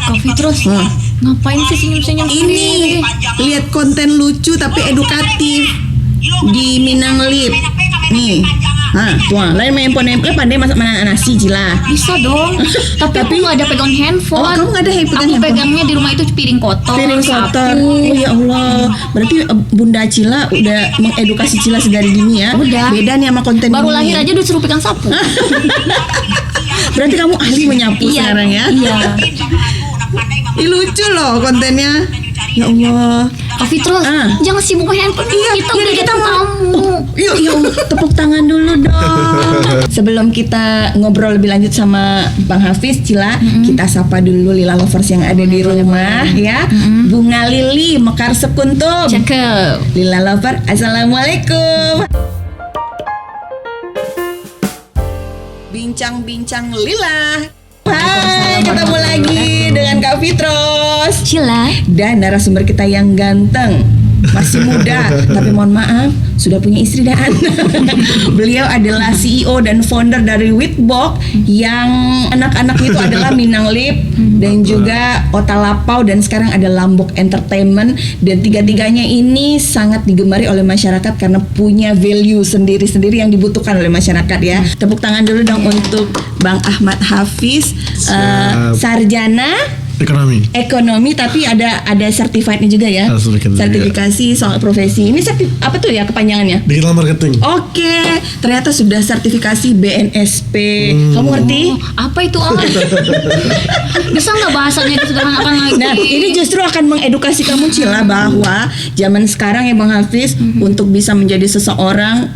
Coffee terus. Ngapain sih senyum-senyum Ini lihat konten lucu tapi edukatif di Minang Lip. Nih. Tuh, lain main handphone pandai masak nasi Cila. Bisa dong. Tapi aku nggak ada pegang handphone. Oh, kamu nggak ada pegang Aku handphone? pegangnya di rumah itu piring kotor. Piring kotor. sapu. Oh ya Allah. Berarti Bunda Cila udah mengedukasi Cila sedari dini ya. Udah. Beda nih sama konten Baru ini. lahir aja udah suruh pegang sapu. Berarti kamu ahli menyapu sekarang ya. Iya. Ih, lucu loh kontennya. Ya Allah. Coffee terus. Jangan sibuk main handphone. Iya, kita yaudah, udah kita datang tamu. Yuk, tepuk tangan dulu dong. Sebelum kita ngobrol lebih lanjut sama Bang Hafiz, Cila, kita sapa dulu Lila Lovers yang ada di rumah ya. Bunga Lili Mekar Sekuntum. Cakep. Lila Lover, Assalamualaikum. Bincang-bincang Lila. Hai, ketemu lagi dengan Kak Fitros Cila. dan narasumber kita yang ganteng, masih muda, tapi mohon maaf sudah punya istri dan anak. Beliau adalah CEO dan founder dari Witbox yang anak-anak itu adalah Minang Lip dan juga Otalapau dan sekarang ada Lambok Entertainment, dan tiga-tiganya ini sangat digemari oleh masyarakat karena punya value sendiri-sendiri yang dibutuhkan oleh masyarakat ya. Tepuk tangan dulu dong untuk Bang Ahmad Hafiz, sarjana ekonomi tapi ada certified-nya juga ya. Sertifikasi soal profesi. Ini apa tuh ya kepanjangannya? Digital marketing. Oke, ternyata sudah sertifikasi BNSP. Kamu ngerti? Apa itu Om? Bisa nggak bahasanya disederhanakan lagi? Nah, ini justru akan mengedukasi kamu Cila bahwa zaman sekarang ya Bang Hafiz, untuk bisa menjadi seseorang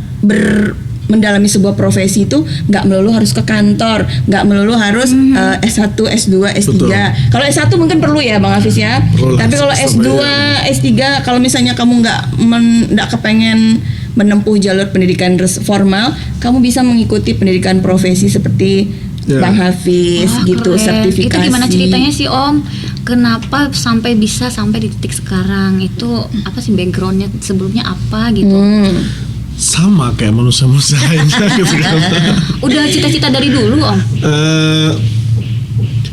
mendalami sebuah profesi itu nggak melulu harus ke kantor, nggak melulu harus S1, S2, S3. Kalau S1 mungkin perlu ya Bang Hafiz ya. Tapi kalau S2, S3 kalau misalnya kamu nggak kepengen menempuh jalur pendidikan formal, kamu bisa mengikuti pendidikan profesi seperti Bang Hafiz gitu, keren. sertifikasi. Itu gimana ceritanya sih Om? Kenapa sampai bisa sampai di titik sekarang? Itu apa sih backgroundnya, sebelumnya apa gitu? Sama kayak manusia-manusia lainnya gitu kan. Udah cita-cita dari dulu Om?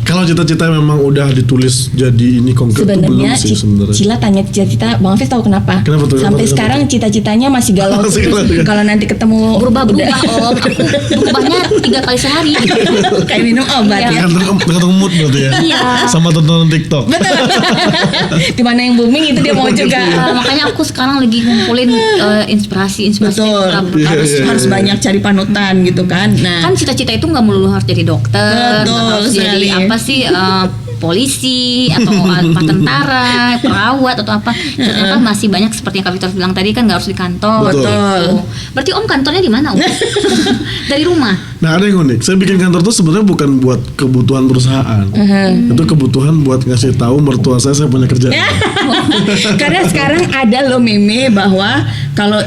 Kalau cita-cita memang udah ditulis jadi ini konkret tuh belum Sebenarnya sih sebenarnya. Cila tanya cita-cita, Bang Hafiz tahu kenapa? Kenapa tuh? Sampai Kenapa? sekarang cita-citanya masih galau Masih terus. galau. Kalau nanti ketemu Berubah-berubah Om. Aku berubahnya 3 kali sehari. kayak minum obat ya. Tergantung mood berarti ya. Iya. Sama tontonan TikTok. Betul. Di mana yang booming itu dia mau juga. Makanya aku sekarang lagi ngumpulin inspirasi. Betul. Harus banyak cari panutan gitu kan. Nah, Kan cita-cita itu nggak melulu harus jadi dokter, Betul harus sekali. jadi apa sih polisi atau apa tentara, perawat atau apa. Ternyata masih banyak seperti yang Kak Victor bilang tadi kan nggak harus di kantor. Betul. Gitu. Berarti Om kantornya di mana Om? Dari rumah. Nah, ada yang unik. Saya bikin kantor tuh sebenarnya bukan buat kebutuhan perusahaan. Itu kebutuhan buat ngasih tahu mertua saya punya kerjaan. karena sekarang ada loh meme bahwa kalau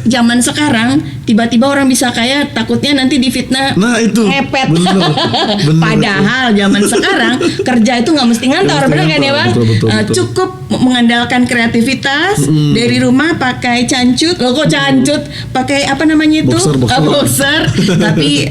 zaman sekarang tiba-tiba orang bisa kaya, takutnya nanti difitnah. Nah, itu. Ngepet. Bener. Padahal zaman sekarang kerja itu nggak mesti ngantor, benar kan ya Bang? Betul. Cukup mengandalkan kreativitas dari rumah, pakai cancut, kok cancut, pakai apa namanya itu? Boxer. Tapi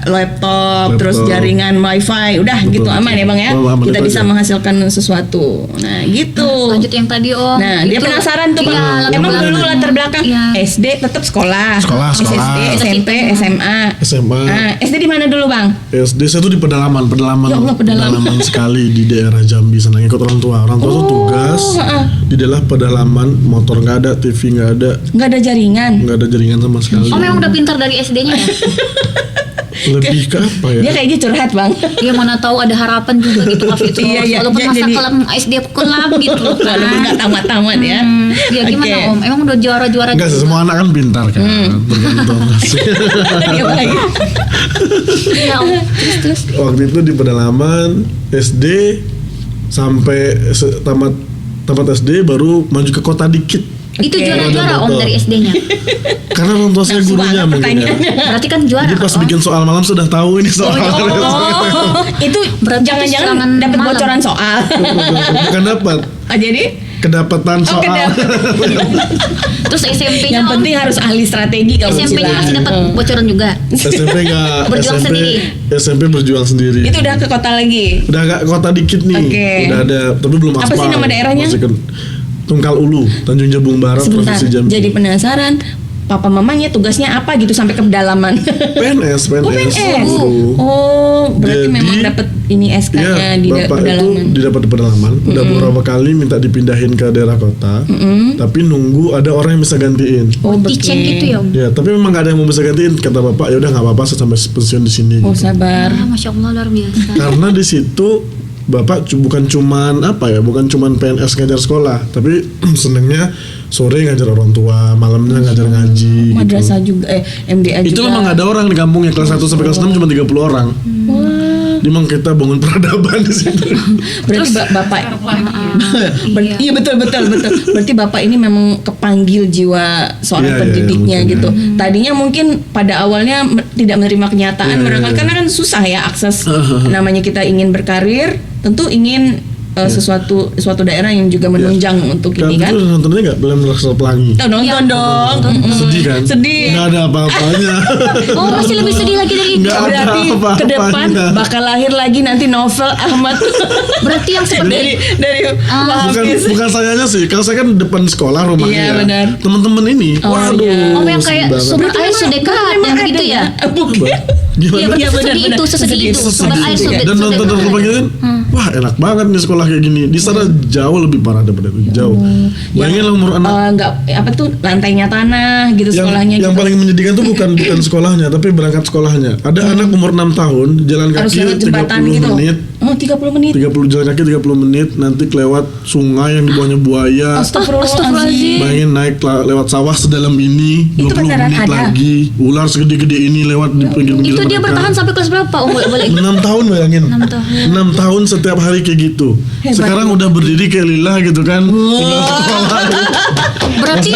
laptop, terus jaringan wifi, udah Betul, gitu aman ya Bang ya. aman Kita itu bisa aja. menghasilkan sesuatu. Nah gitu. Lanjut yang tadi Om. Nah, dia Itu- penasaran tuh Iya, Bang. latar Emang belakang. dulu latar belakang Iya. SD tetap sekolah. Sekolah. SD, SMP, SMA. SMA. Nah, SD di mana dulu Bang? SD saya tuh di pedalaman Ya Allah, pedalaman. sekali di daerah Jambi sana, ngikut orang tua tuh tugas di daerah pedalaman, motor nggak ada, TV nggak ada, Nggak ada jaringan. nggak ada jaringan sama sekali. Om memang udah pintar dari SD-nya ya? Lebih ke apa ya? Dia kayaknya curhat Bang. Ya mana tahu ada harapan juga gitu Kak Fitros. Iya. Walaupun masa Jadi- kelam SD aku kelam gitu kan. Walaupun nggak tamat-tamat ya. Ya gimana Oke. Om? Emang udah juara-juara Enggak sih, juga? semua anak kan pintar kan, bergantung sih. Iya, Bang. Iya Om. Terus. Waktu itu di pedalaman SD sampai tamat SD baru maju ke kota dikit. Itu Oke. juara-juara Om dari SD-nya. Karena orang tua saya Nafsu gurunya banget mungkin ya. pertanyaannya. Berarti kan juara. Jadi pas Om. bikin soal malam sudah tahu ini soal. Oh, itu Berarti jangan-jangan serangan dapat malam. bocoran soal. Bukan dapat. Oh, jadi kedapatan soal. Terus SMP-nya Yang Om, penting harus ahli strategi kalau SMP-nya bilang. masih dapat bocoran juga. SMP enggak. Berjuang sendiri. SMP berjuang sendiri. Itu udah ke kota lagi. Udah agak kota dikit nih. Oke. Udah ada, tapi belum Apa aspal. sih nama daerahnya? Masih Tungkal Ulu, Tanjung Jabung Barat, Sebentar, Provinsi Jambi. jadi penasaran. Papa mamanya tugasnya apa gitu sampai ke pedalaman? PNS. Oh, PNS. Guru. Oh, berarti Jadi, memang dapat ini SK-nya di Bapak pedalaman. itu didapat di pedalaman. Udah beberapa kali minta dipindahin ke daerah kota. Tapi nunggu ada orang yang bisa gantiin. Oh, Dicek gitu ya Om. Ya, tapi memang gak ada yang mau bisa gantiin. Kata bapak, ya udah nggak apa-apa, saya sampai pensiun di sini. Oh, gitu. sabar. Masya Allah luar biasa. Karena di situ bapak bukan cuman PNS ngajar sekolah, tapi senengnya sore ngajar orang tua, malamnya ngajar ngaji. Madrasah Gitu. juga MDA Itu juga. memang nggak ada orang di kampungnya, kelas 1 sampai kelas 6 cuma 30 orang. Wah. Jadi memang kita bangun peradaban di situ. Berarti bapak iya betul. Berarti bapak ini memang kepanggil jiwa seorang Iya, pendidiknya mungkin, gitu. Tadinya mungkin pada awalnya tidak menerima kenyataan, Iya, barangkali iya. karena kan susah ya akses. Namanya kita ingin berkarir, tentu ingin suatu daerah yang juga menunjang untuk ini kan. Itu nontonnya nggak Film Laskar Pelangi? Nonton dong. Sedih kan? Sedih. Nggak ada apa-apanya. Oh masih lebih sedih lagi dari itu. Nggak ada Berarti apa-apanya. ke depan bakal lahir lagi nanti novel Ahmad. Berarti yang seperti dari Hafiz. bukan sayanya sih, kalau saya kan depan sekolah rumahnya. Iya, ya. benar. Teman-teman ini, Oh, waduh. iya. Om yang sedih kayak banget. sumber air sudekat yang gitu ya. Bukan. Iya Gimana? berarti Iya, sesedih benar, itu, sesedih itu. Sumber air sudekat. Dan nonton rumah gitu kan, wah enak banget nih sekolah kayak gini. Di sana jauh lebih parah daripada itu, jauh. Bayangin lah umur anak. Enggak apa tuh lantainya tanah gitu sekolahnya yang gitu. paling menyedihkan tuh bukan sekolahnya, tapi berangkat sekolahnya. Ada anak umur 6 tahun jalan Harus kaki lewat jembatan 30 gitu. menit. Oh, 30 menit. 30 jalan kaki 30 menit, nanti kelewat sungai yang di bawahnya buaya. Astagfirullahaladzim. Bayangin naik lewat sawah sedalam ini, Itu 20 beneran menit ada? lagi. Ular segede-gede ini lewat di pinggir-pinggir Itu dia mereka. bertahan sampai kelas berapa Om? Boleh 6 tahun bayangin. 6 tahun. 6 tahun setiap hari kayak gitu. Hebat. Sekarang udah berdiri kayak lila gitu kan. Tinggal sekolah. Berarti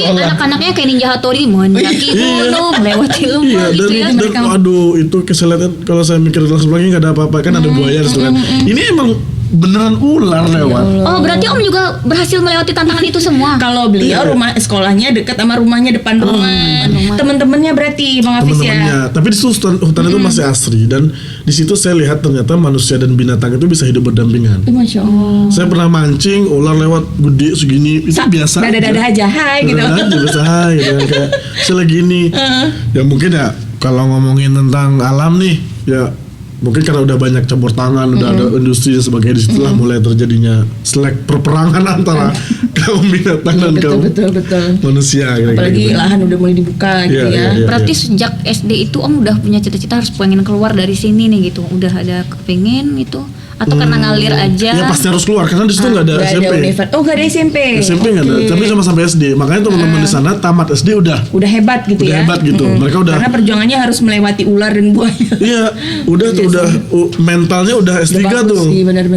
anak-anaknya kayak Ninja Hattori mendaki gunung, melewati Iya, lembah dan, gitu ya. dan aduh itu kesulitan kalau saya mikir lagi nggak ada apa-apa kan ada buaya di situ kan. Ini emang beneran ular lewat. Oh berarti Om juga berhasil melewati tantangan itu semua. Kalau beliau Iya. rumah sekolahnya dekat sama rumahnya depan rumah. Teman-temannya berarti Bang Hafiz ya. Teman-temannya. Tapi di situ hutan itu masih asri dan di situ saya lihat ternyata manusia dan binatang itu bisa hidup berdampingan. Masya Allah. Saya pernah mancing ular lewat gede segini itu biasa. Dada-dada aja hai gitu. Dada aja biasa hai gitu kan kayak saya lagi ini. Ya mungkin ya kalau ngomongin tentang alam nih ya mungkin karena udah banyak campur tangan, udah ada industri dan sebagainya, disitulah mulai terjadinya selek perperangan antara kaum binatang dan kaum Betul. manusia. Kira-kira Apalagi gitu. lahan udah mulai dibuka gitu ya. Iya, Berarti sejak SD itu Om udah punya cita-cita harus pengen keluar dari sini nih gitu. Udah ada kepingin itu atau karena ngalir aja? Ya pasti harus keluar karena di situ nggak ada Nggak SMP. Oh, nggak ada SMP. SMP nggak ada, Oke. tapi cuma sampai SD. Makanya teman-teman di sana tamat SD udah Udah hebat gitu Udah ya. hebat gitu. Mereka udah- Karena perjuangannya harus melewati ular dan buaya. iya, udah tuh udah mentalnya udah S3 tuh Iya benar.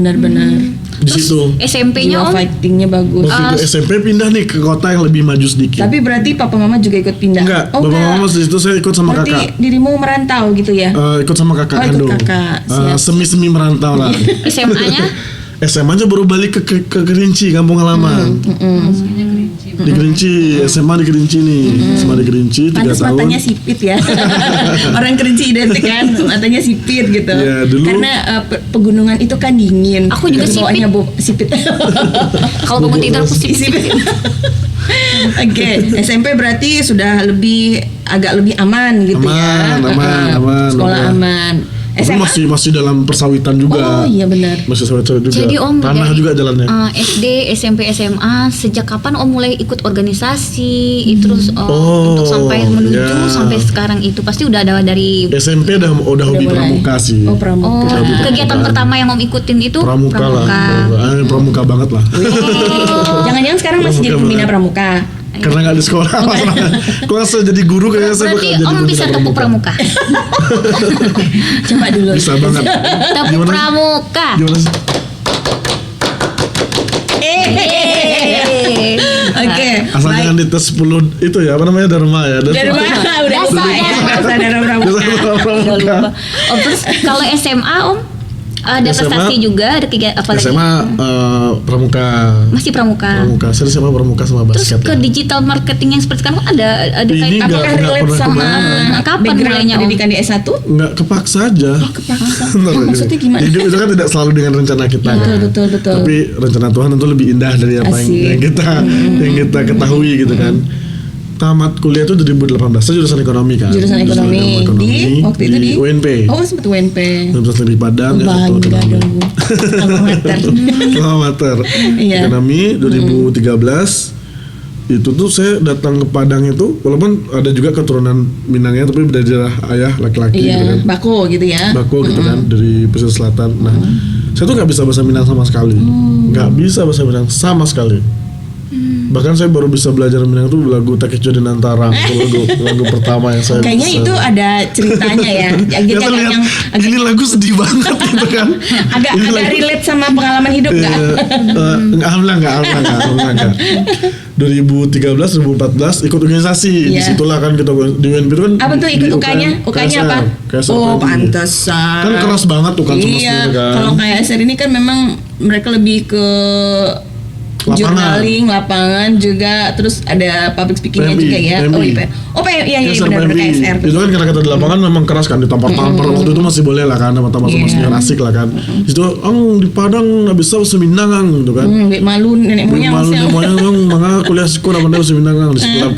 di situ. SMP-nya Jiwa Om fightingnya bagus. Waktu itu SMP pindah nih ke kota yang lebih maju sedikit. Tapi berarti papa mama juga ikut pindah. Enggak, Oh, bapak enggak. mama di situ saya ikut sama Berarti kakak. dirimu merantau gitu ya. Ikut sama kakak Oh, ikut kandung. kakak, siap. Semi-semi merantau lah. SMA-nya SMA aja baru balik ke Kerinci, kampung halaman. Di Kerinci, SMA di Kerinci nih. SMA di Kerinci 3 Pantes tahun. matanya sipit ya. Orang Kerinci identik kan, matanya sipit gitu. Iya, dulu- Karena pegunungan itu kan dingin. Aku juga Dan bawahnya sipit. kalau bangun tidur aku sipit. Oke, SMP berarti sudah agak lebih aman gitu ya. Aman. Sekolah aman. Tapi SMA? masih dalam persawitan juga. Oh iya benar. Masih sawit-sawit juga. Jadi Om Tanah dari, juga jalannya. SD, SMP, SMA sejak kapan Om mulai ikut organisasi terus Oh, untuk sampai menuju ya. sampai sekarang itu pasti udah ada dari SMP udah hobi mulai. pramuka sih. Oh pramuka. kegiatan pertama yang Om ikutin itu Pramuka lah. Pramuka banget lah. Jangan-jangan sekarang masih jadi Pramuka pembina pramuka. Karena nggak di sekolah. Kalau saya jadi guru kayaknya saya Berarti bakal jadi Om pembina bisa tepuk pramuka. Coba dulu. Bisa banget. Tepuk Gimana? pramuka. Gimana sih? Oke. Asal baik. jangan dites 10 itu ya, apa namanya, Dharma ya. Dari mana? Udah lupa ya. Sadar pramuka. Udah lupa. Oh terus kalau SMA Om Ada prestasi juga, ada kegiatan apa lagi? SMA pramuka. Masih pramuka. Saya SMA pramuka sama Terus basket. ke ya. digital marketing yang seperti sekarang ada Ini kayak nggak- Apakah nggak relate pernah sama Kapan background mulainya, Om? pendidikan di S1? Nggak kepaksa aja. Kepaksa. Bener, Maksudnya gimana? Hidup itu kan tidak selalu dengan rencana kita. kan. Betul. Tapi rencana Tuhan tentu lebih indah dari apa Asik. yang kita ketahui gitu kan. Tamat kuliah itu 2018, saya jurusan ekonomi kan. Jurusan ekonomi di waktu itu di UNP. Oh, sempat UNP. Universitas Negeri Padang ya, Bangga betul, ekonomi. dong. Alma-mater. Amater. Iya. Ekonomi 2013 itu tuh saya datang ke Padang itu walaupun ada juga keturunan Minangnya tapi dari daerah ayah laki-laki gitu kan. Iya, Bako gitu ya. Bako gitu kan dari pesisir selatan. Nah, saya tuh nggak bisa bahasa Minang sama sekali. Nggak bisa bahasa Minang sama sekali. Bahkan saya baru bisa belajar Minang tuh lagu Takecho Denantara, itu lagu pertama yang saya Kayaknya bisa. itu ada ceritanya ya. Ya, terlihat, yang ini lagu sedih banget gitu kan. agak Ini lagu- relate sama pengalaman hidup Iya, nggak? alhamdulillah enggak. 2013 2014 ikut organisasi. Iya. Disitulah kan kita di UNP itu kan. Apa tuh ikut di UK-nya? UK-nya apa? KSR, Oh, KSR. pantesan. Kan keras banget tuh kan semua Iya, sendiri kan. kalau kayak SR ini kan memang mereka lebih ke Lapangan. journaling, lapangan juga, terus ada public speakingnya PMI, juga ya. PMI. Oh iya, iya KSR benar PMI. KSR. Itu kan karena kita di lapangan memang keras kan ditampar-tampar waktu itu masih boleh lah kan sama Iya. senior asik lah kan. Itu di Padang nggak bisa seminangan gitu kan. Malu nenek moyang Malu sih. moyang dong, maka kuliah sekolah apa namanya seminangan di sekolah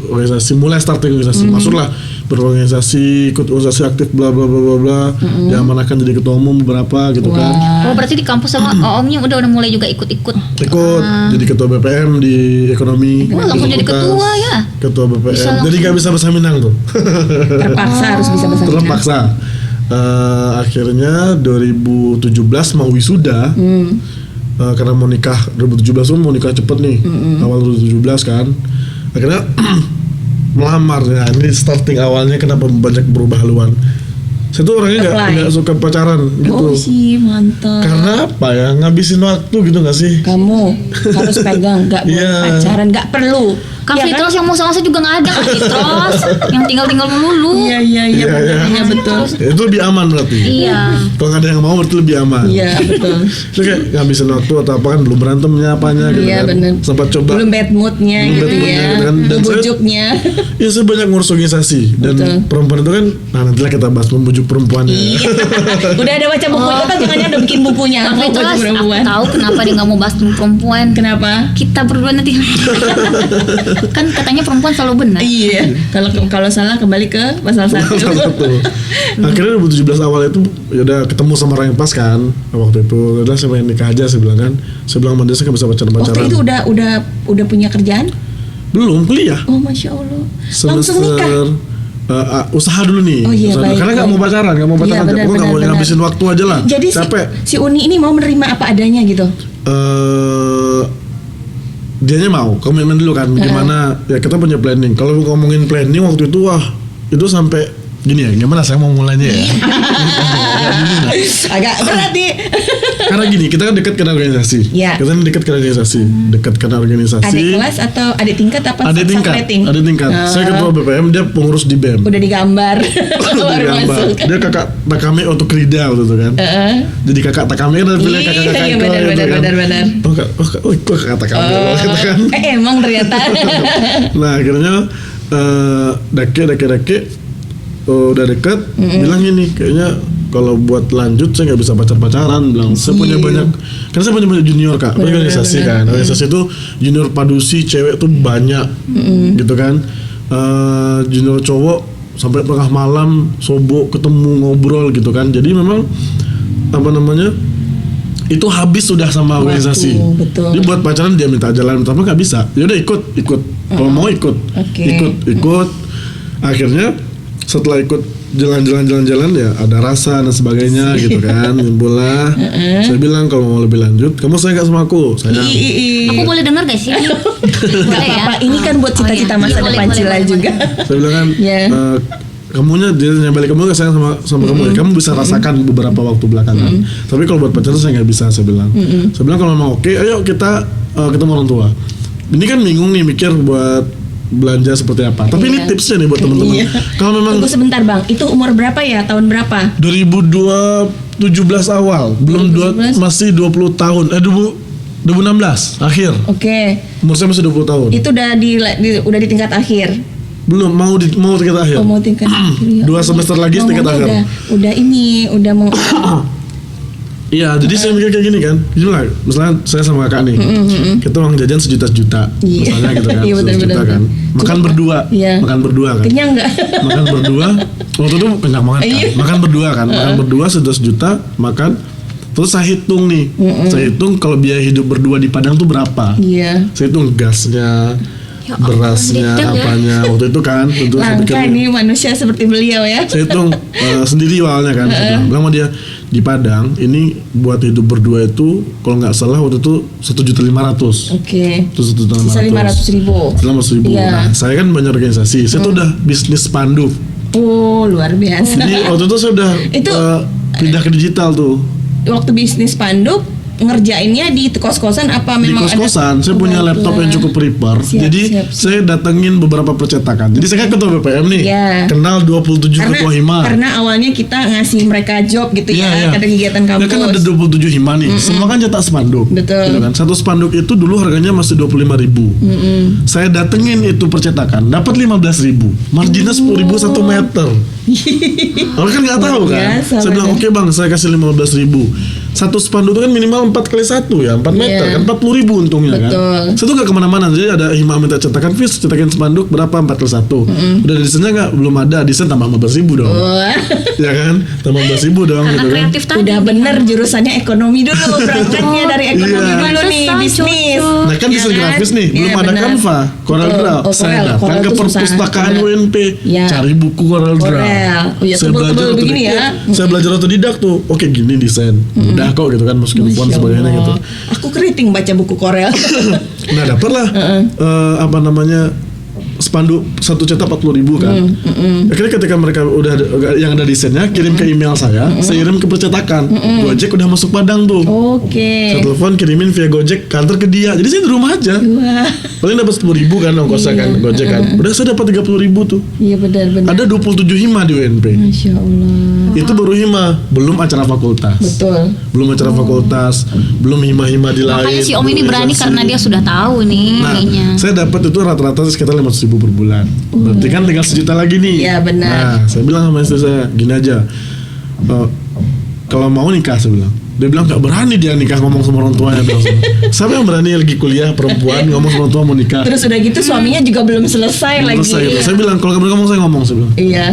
organisasi mulai starting organisasi masuklah berorganisasi ikut organisasi aktif bla bla bla bla bla diamanahkan jadi ketua umum beberapa gitu kan Oh, berarti di kampus sama Omnya udah mulai juga ikut-ikut. ikut jadi ketua BPM di ekonomi Wah, langsung jadi fakultas, ketua ya. ketua BPM Bisa jadi nggak bisa bahasa Minang tuh Terpaksa harus bisa bahasa Minang. terpaksa. Akhirnya 2017 mau wisuda karena mau nikah 2017 tuh mau nikah cepet nih awal 2017 kan akhirnya melamar ya ini starting awalnya kenapa banyak berubah haluan saya tuh orangnya Apply. nggak suka pacaran gitu Oh sih mantap. karena apa ya ngabisin waktu gitu nggak sih Kamu harus pegang, nggak boleh Iya. pacaran, nggak perlu. Kak Iya Fitros yang mau sama saya juga nggak ada Kak Fitros yang tinggal-tinggal melulu. Iya Iya, benar, iya. iya betul. Ya, itu lebih aman berarti Iya. kalau nggak ada yang mau berarti lebih aman Iya betul. itu kayak ngabisin waktu atau apa kan belum berantemnya apanya gitu Iya kan benar. sempat coba Belum bad moodnya Belum gitu bad moodnya ya. gitu kan. Dan saya- Bujuknya. ya saya banyak ngurus organisasi dan Betul. perempuan itu kan nah nantilah kita bahas membujuk perempuannya Iya. Udah ada baca bukunya kan jangan udah bikin bukunya. Kak Mau Fitros, baju aku perempuan. tahu kenapa dia nggak mau bahas perempuan. Kenapa? Kita berdua nanti kan katanya perempuan selalu benar. Iya. Kalau salah kembali ke pasal 1. Betul. Akhirnya 2017 awal itu ya udah ketemu sama orang yang pas kan waktu itu udah saya pengen nikah aja saya bilang kan saya bilang sama dia saya nggak bisa pacaran Waktu itu udah punya kerjaan? belum kuliah Oh masya Allah. Langsung nikah. semester usaha dulu nih Oh iya, usaha dulu. baik, karena nggak mau baik. pacaran Iya, pokoknya nggak mau benar. ngabisin waktu aja lah Jadi capek si Uni ini mau menerima apa adanya gitu. Dianya mau komitmen dulu kan gimana ya kita punya planning kalau ngomongin planning waktu itu wah itu sampai gini ya gimana saya mau mulainya ya Agak berat nih. karena gini kita kan dekat karena organisasi Iya. kita kan dekat karena organisasi dekat karena organisasi Adik kelas atau adik tingkat apa? ada tingkat subletting? ada tingkat saya ketua BPM dia pengurus di BEM Udah digambar. Baru Gambar. masuk. Dia kakak Takame untuk Rida waktu itu kan jadi kakak Takame dan pilih kakak-kakak Iya itu benar gitu kan. benar. Kok kakak Takame gitu kan Emang ternyata. nah akhirnya dake udah deket bilang gini kayaknya kalau buat lanjut saya nggak bisa pacaran bilang saya punya banyak karena saya punya banyak junior kak organisasi kan organisasi itu junior padusi cewek tuh banyak gitu kan junior cowok sampai tengah malam sobo ketemu ngobrol gitu kan jadi memang apa namanya itu habis sudah sama organisasi. betul. Dia buat pacaran dia minta jalan pertama nggak bisa. Ya udah ikut. Kalau mau ikut. Oke. Ikut. Akhirnya setelah ikut jalan-jalan ya ada rasa dan sebagainya gitu kan. Timbullah. Saya bilang kalau mau lebih lanjut, kamu sayang nggak sama aku? Sayang. Aku boleh dengar gak sih? Boleh ya? Apa ini kan buat cita-cita Oh, iya. masa Iya, depan boleh, Cila boleh, juga. Saya bilang kan Ya. kamunya dia tanya balik kamu gak sayang sama kamu ya kamu bisa rasakan beberapa waktu belakangan tapi kalau buat pacaran saya nggak bisa saya bilang saya bilang kalau memang oke ayo kita ketemu orang tua ini kan bingung nih mikir buat belanja seperti apa. Tapi ini Iya. tipsnya nih buat teman-teman. Iya. Kalau memang Tunggu sebentar Bang, itu umur berapa ya? Tahun berapa? 2017 awal, belum 2017? masih 20 tahun. 2016 akhir. Oke. Umur saya masih 20 tahun. Itu udah udah di tingkat akhir. Belum mau tingkat akhir. Oh, mau tingkat akhir. Ya. 2 semester lagi tingkat Ngomongnya akhir. udah mau Iya, jadi saya mikir kayak gini kan. Gimana? Misalnya saya sama kakak nih, kita uang jajan sejuta-juta, Iya. misalnya gitu kan, Iya, betul, 100 juta betul. kan. Makan Cuma- berdua, Iya. makan berdua kan. kenyang nggak? Makan berdua, waktu itu kenyang banget kan. Iya. Makan berdua kan, makan berdua 100 juta, makan. Terus saya hitung nih, saya hitung kalau biaya hidup berdua di Padang tuh berapa. Iya. Saya hitung gasnya, Ya ampun, berasnya, detail ya. apanya. Waktu itu kan, tentu saya Langka pikir, nih manusia seperti beliau ya. saya hitung sendiri awalnya kan. Saya bilang sama dia di Padang ini buat hidup berdua itu kalau nggak salah waktu itu 1.500.000. Oke. Itu Sisa 500.000. 500.000. Iya. Nah, saya kan banyak organisasi. Saya tuh udah bisnis spanduk. Oh, luar biasa. Jadi waktu itu saya udah Itu- pindah ke digital tuh. Waktu bisnis panduk ngerjainnya di kos-kosan apa Di memang kos-kosan, saya punya laptop yang cukup prepare. Siap, Jadi siap. saya datengin beberapa percetakan. Jadi saya kan ketua BPM nih. Iya. Kenal 27 ketua hima. karena awalnya kita ngasih mereka job gitu Iya, ya, iya. ada kegiatan Ya kampus. kan ada 27 hima nih. Semua kan cetak spanduk. Betul. Gitu kan. Satu spanduk itu dulu harganya masih 25.000. Saya datengin itu percetakan, dapat 15.000. Marginnya 10.000 1 meter. Orang kan nggak tahu kan. Biasa, Saya bilang bener. oke bang, saya kasih 15.000. Satu spanduk itu kan minimal 4x1 ya, 4 meter Iya. kan 40.000 untungnya Betul. kan. Saya tuh nggak kemana-mana, jadi ada hima minta cetakan, Fis cetakin spanduk berapa 4x1. Udah desainnya nggak, belum ada, desain tambah 15.000 dong. Wah, Ya kan, tambah 15.000 dong Karena gitu kan. kreatif tadi. udah bener jurusannya ekonomi dulu, berangkatnya dari ekonomi Iya. dulu nih, Pantesan, bisnis. cocok. Nah kan Ya desain kan? grafis nih, Iya, belum ada bener. Canva, Corel Betul. Draw. Oh, Saya Corel. datang Corel ke tuh susah. perpustakaan Bener. UNP, Ya. cari buku Corel Draw. Corel. Oh, ya, Saya tebel-tebel belajar begini ya. Saya belajar otodidak tuh. Oke gini desain, mudah kok gitu kan, masukin font Masya sebagainya Allah. gitu. Aku keriting baca buku Corel. Nah dapatlah apa namanya spanduk satu cetak 40.000 kan. Akhirnya ketika mereka udah yang ada desainnya kirim ke email saya kirim ke percetakan. Gojek udah masuk Padang tuh. Oke. Saya telepon kirimin via Gojek kantor ke dia. Jadi saya di rumah aja. Wah, Paling dapat 10.000 kan ongkosnya kan Gojek kan. Udah saya dapat 30.000 tuh. iya benar-benar. Ada 27 hima di UNP. Masya Allah. Itu baru hima, belum acara fakultas. Betul. Belum acara fakultas, belum hima-hima di lain. Makanya si Om ini belum berani organisasi. karena dia sudah tahu nih Nah, kayaknya. saya dapat itu rata-rata sekitar 500.000 per bulan. Berarti kan tinggal 1 juta lagi nih. Iya, benar. Nah, saya bilang sama istri saya, gini aja. Kalau mau nikah saya bilang. Dia bilang nggak berani dia nikah ngomong sama orang tuanya. Bilang sama. Siapa yang berani lagi kuliah perempuan ngomong sama orang tua mau nikah? Terus udah gitu suaminya juga belum selesai lagi. Terus saya bilang kalau kamu ngomong saya ngomong saya bilang. Iya.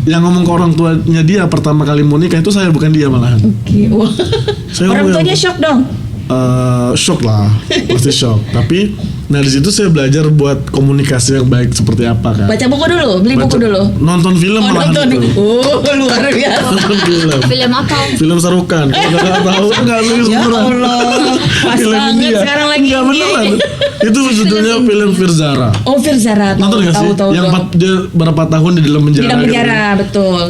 Yang ngomong ke orang tuanya dia pertama kali mau nikah itu saya bukan dia malahan. Oke. Wah. Saya Orang ngomong tuanya yang- shock dong. Shock lah, pasti shock. Tapi, nah di situ saya belajar buat komunikasi yang baik seperti apa kan. Baca buku dulu, beli buku Baca- dulu. Nonton film Oh, malahan nonton. itu. Oh, luar biasa. Nonton film. Film apa Om? Film Sarukan. Kalau nggak tahu nggak serius Ya beneran. Allah. Pas Film banget India. sekarang lagi Nggak ini. beneran. Itu judulnya film Firzara. Oh, Firzara. Nonton nggak sih? Tahu. Yang dia berapa tahun di dalam di penjara. dalam gitu. penjara, betul.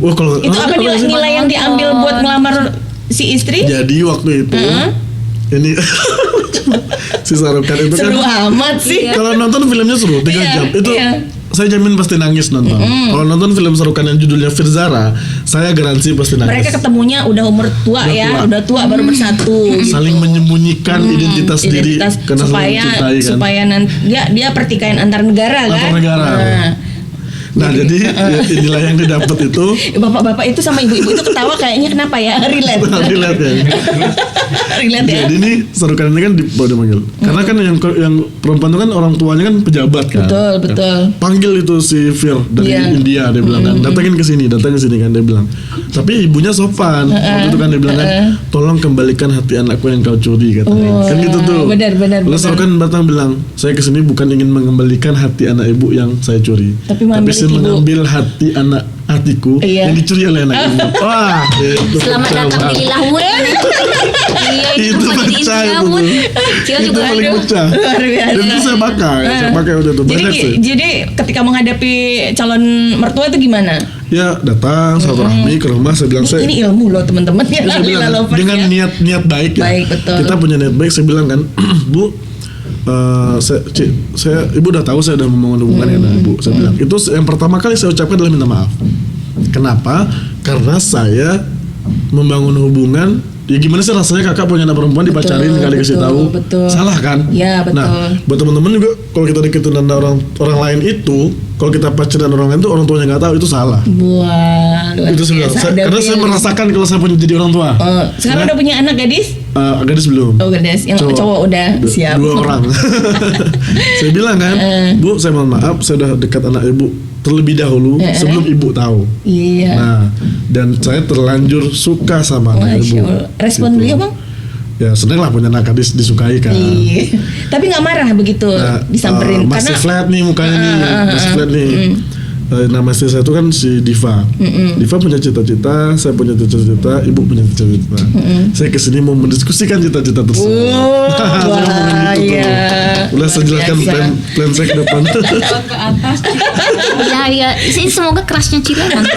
Oh kalau Itu apa sih? nilai yang diambil buat ngelamar si istri? Jadi waktu itu ini si Sarukan itu kan Seru amat sih. kalau nonton filmnya seru 3 Iya, jam itu iya. saya jamin pasti nangis nonton. Kalau nonton film Sarukan yang judulnya Firzara, saya garansi pasti nangis. Mereka ketemunya udah umur tua Udah ya, tua. udah tua baru bersatu. Saling menyembunyikan identitas diri karena saling supaya mencintai kan. supaya nanti dia pertikaian antar negara kan. Antar negara. Nah, jadi inilah yang didapat itu. Bapak-bapak itu sama ibu-ibu itu ketawa kayaknya kenapa ya? Relate. Relate ya. Relate ya. Jadi ini Sarukan ini kan dipanggil. Karena kan yang perempuan itu kan orang tuanya kan pejabat kan. Betul, betul. Panggil itu si Fir dari Iya. India dia bilang kan, datangin ke sini kan dia bilang. Tapi ibunya sopan. Waktu itu kan dia bilang kan, tolong kembalikan hati anakku yang kau curi katanya. Kan gitu tuh. benar. Lalu Sarukan datang bilang, saya kesini bukan ingin mengembalikan hati anak ibu yang saya curi, Tapi mengambil saya ibu. mengambil hati hatiku Iya. yang dicuri oleh anak ibu. Wah, itu Selamat pecah datang banget. di Lilahwood. Iya, Itu tempat di pecah itu Lilahwood. tuh. Cio Itu juga paling aduh. pecah. Luar biasa. Dan itu saya pakai waktu itu banyak sih. Jadi ketika menghadapi calon mertua itu gimana? Ya datang silaturahmi ke rumah, saya bilang saya Ini ilmu loh teman-teman ya. saya bilang Lila Lovers dengan ya. niat baik ya. Baik, betul. Kita punya niat baik, saya bilang kan, Bu, ibu udah tahu saya udah membangun hubungan dengan ibu. Saya bilang itu yang pertama kali saya ucapkan adalah minta maaf. Kenapa? Karena saya membangun hubungan. Ya gimana sih rasanya kakak punya anak perempuan dipacarin kali kasih tahu, salah kan? Ya betul. Nah buat teman-teman juga kalau kita deketin orang lain itu, kalau kita pacaran orang lain itu orang tuanya nggak tahu itu salah. Wah, luar Itu biasa. karena saya merasakan kalau saya punya jadi orang tua. Sekarang udah punya anak gadis? Gadis belum. Oh gadis, yang cowok udah siap. 2 orang. Saya bilang kan, Bu, saya mohon maaf, saya udah dekat anak ibu terlebih dahulu sebelum ibu tahu. Iya. Nah, dan saya terlanjur suka sama anak ibu. Respon beliau bang? Ya seneng lah punya anak gadis disukai kan. Iya. Tapi nggak marah begitu disamperin? Masih flat nih mukanya nih, masih flat nih. Nama istri saya itu kan si Diva. Diva punya cita-cita, saya punya cita-cita, ibu punya cita-cita. Saya kesini mau mendiskusikan cita-cita tersebut. Wah, iya. Udah saya jelaskan plan saya ke depan. Ke atas. Ya, ini semoga kerasnya Cila nanti.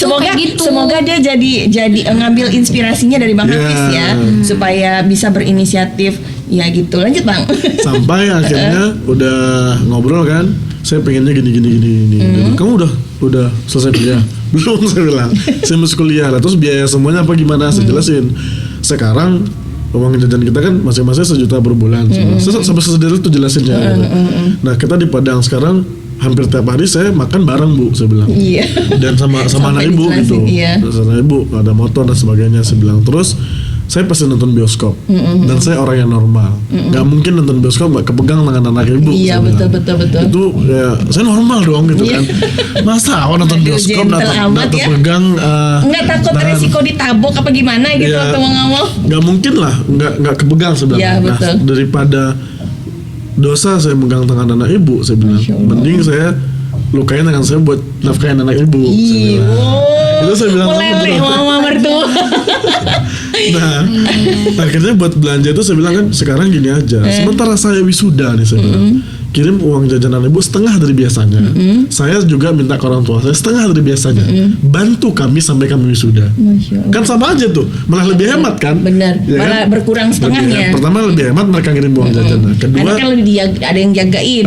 Semoga dia jadi ngambil inspirasinya dari Bang Hafiz ya, supaya bisa berinisiatif ya gitu. Lanjut Bang. Sampai akhirnya udah ngobrol kan, saya pengennya gini. Kamu udah selesai kuliah? Belum, saya bilang. Saya masih kuliah lah. Terus biaya semuanya apa gimana? Saya jelasin. Sekarang uang jajan kita kan masing-masing 1 juta per bulan. Sampai sederhana itu jelasin ya. Nah kita di Padang sekarang hampir tiap hari saya makan bareng Bu, saya bilang. Iya. Dan sama anak ibu gitu. Iya. Sama ibu ada motor dan sebagainya, saya bilang. Terus saya pasti nonton bioskop dan saya orang yang normal, nggak mungkin nonton bioskop nggak kepegang dengan anak ibu. Iya betul. Itu ya saya normal dong gitu kan. Masa awal nonton bioskop nggak terpegang? Nggak takut resiko ditabok apa gimana gitu waktu mau ngomong? Nggak mungkin lah, nggak kepegang sebenarnya. Nah, daripada dosa saya megang tangan anak ibu, saya bilang mending saya lukain tangan saya buat nafkahin anak ibu. Itu saya bilang meleleh mama mertua. Nah, akhirnya buat belanja itu saya bilang kan sekarang gini aja. Sementara saya wisuda nih, saya bilang kirim uang jajanan ibu setengah dari biasanya. Saya juga minta ke orang tua saya setengah dari biasanya. Bantu kami sampai kami wisuda. Kan sama aja tuh, malah lebih hemat kan? Benar. Ya malah kan? Berkurang setengahnya. Pertama lebih hemat mereka ngirim uang jajanan. Kedua kan ada yang jagain.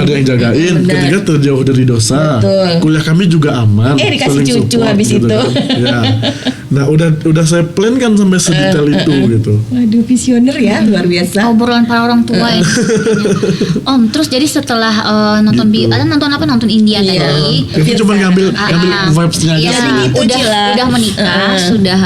Ketiga terjauh dari dosa. Betul. Kuliah kami juga aman. Dikasih cucu support, habis gitu itu. Kan. Ya. Nah udah saya plan kan sampai sedetail itu gitu. Waduh visioner ya, luar biasa. Obrolan para orang tua ini. Om, terus jadi setelah nonton gitu. Nonton India tadi. Itu cuma ngambil vibes-nya aja. Udah menikah, sudah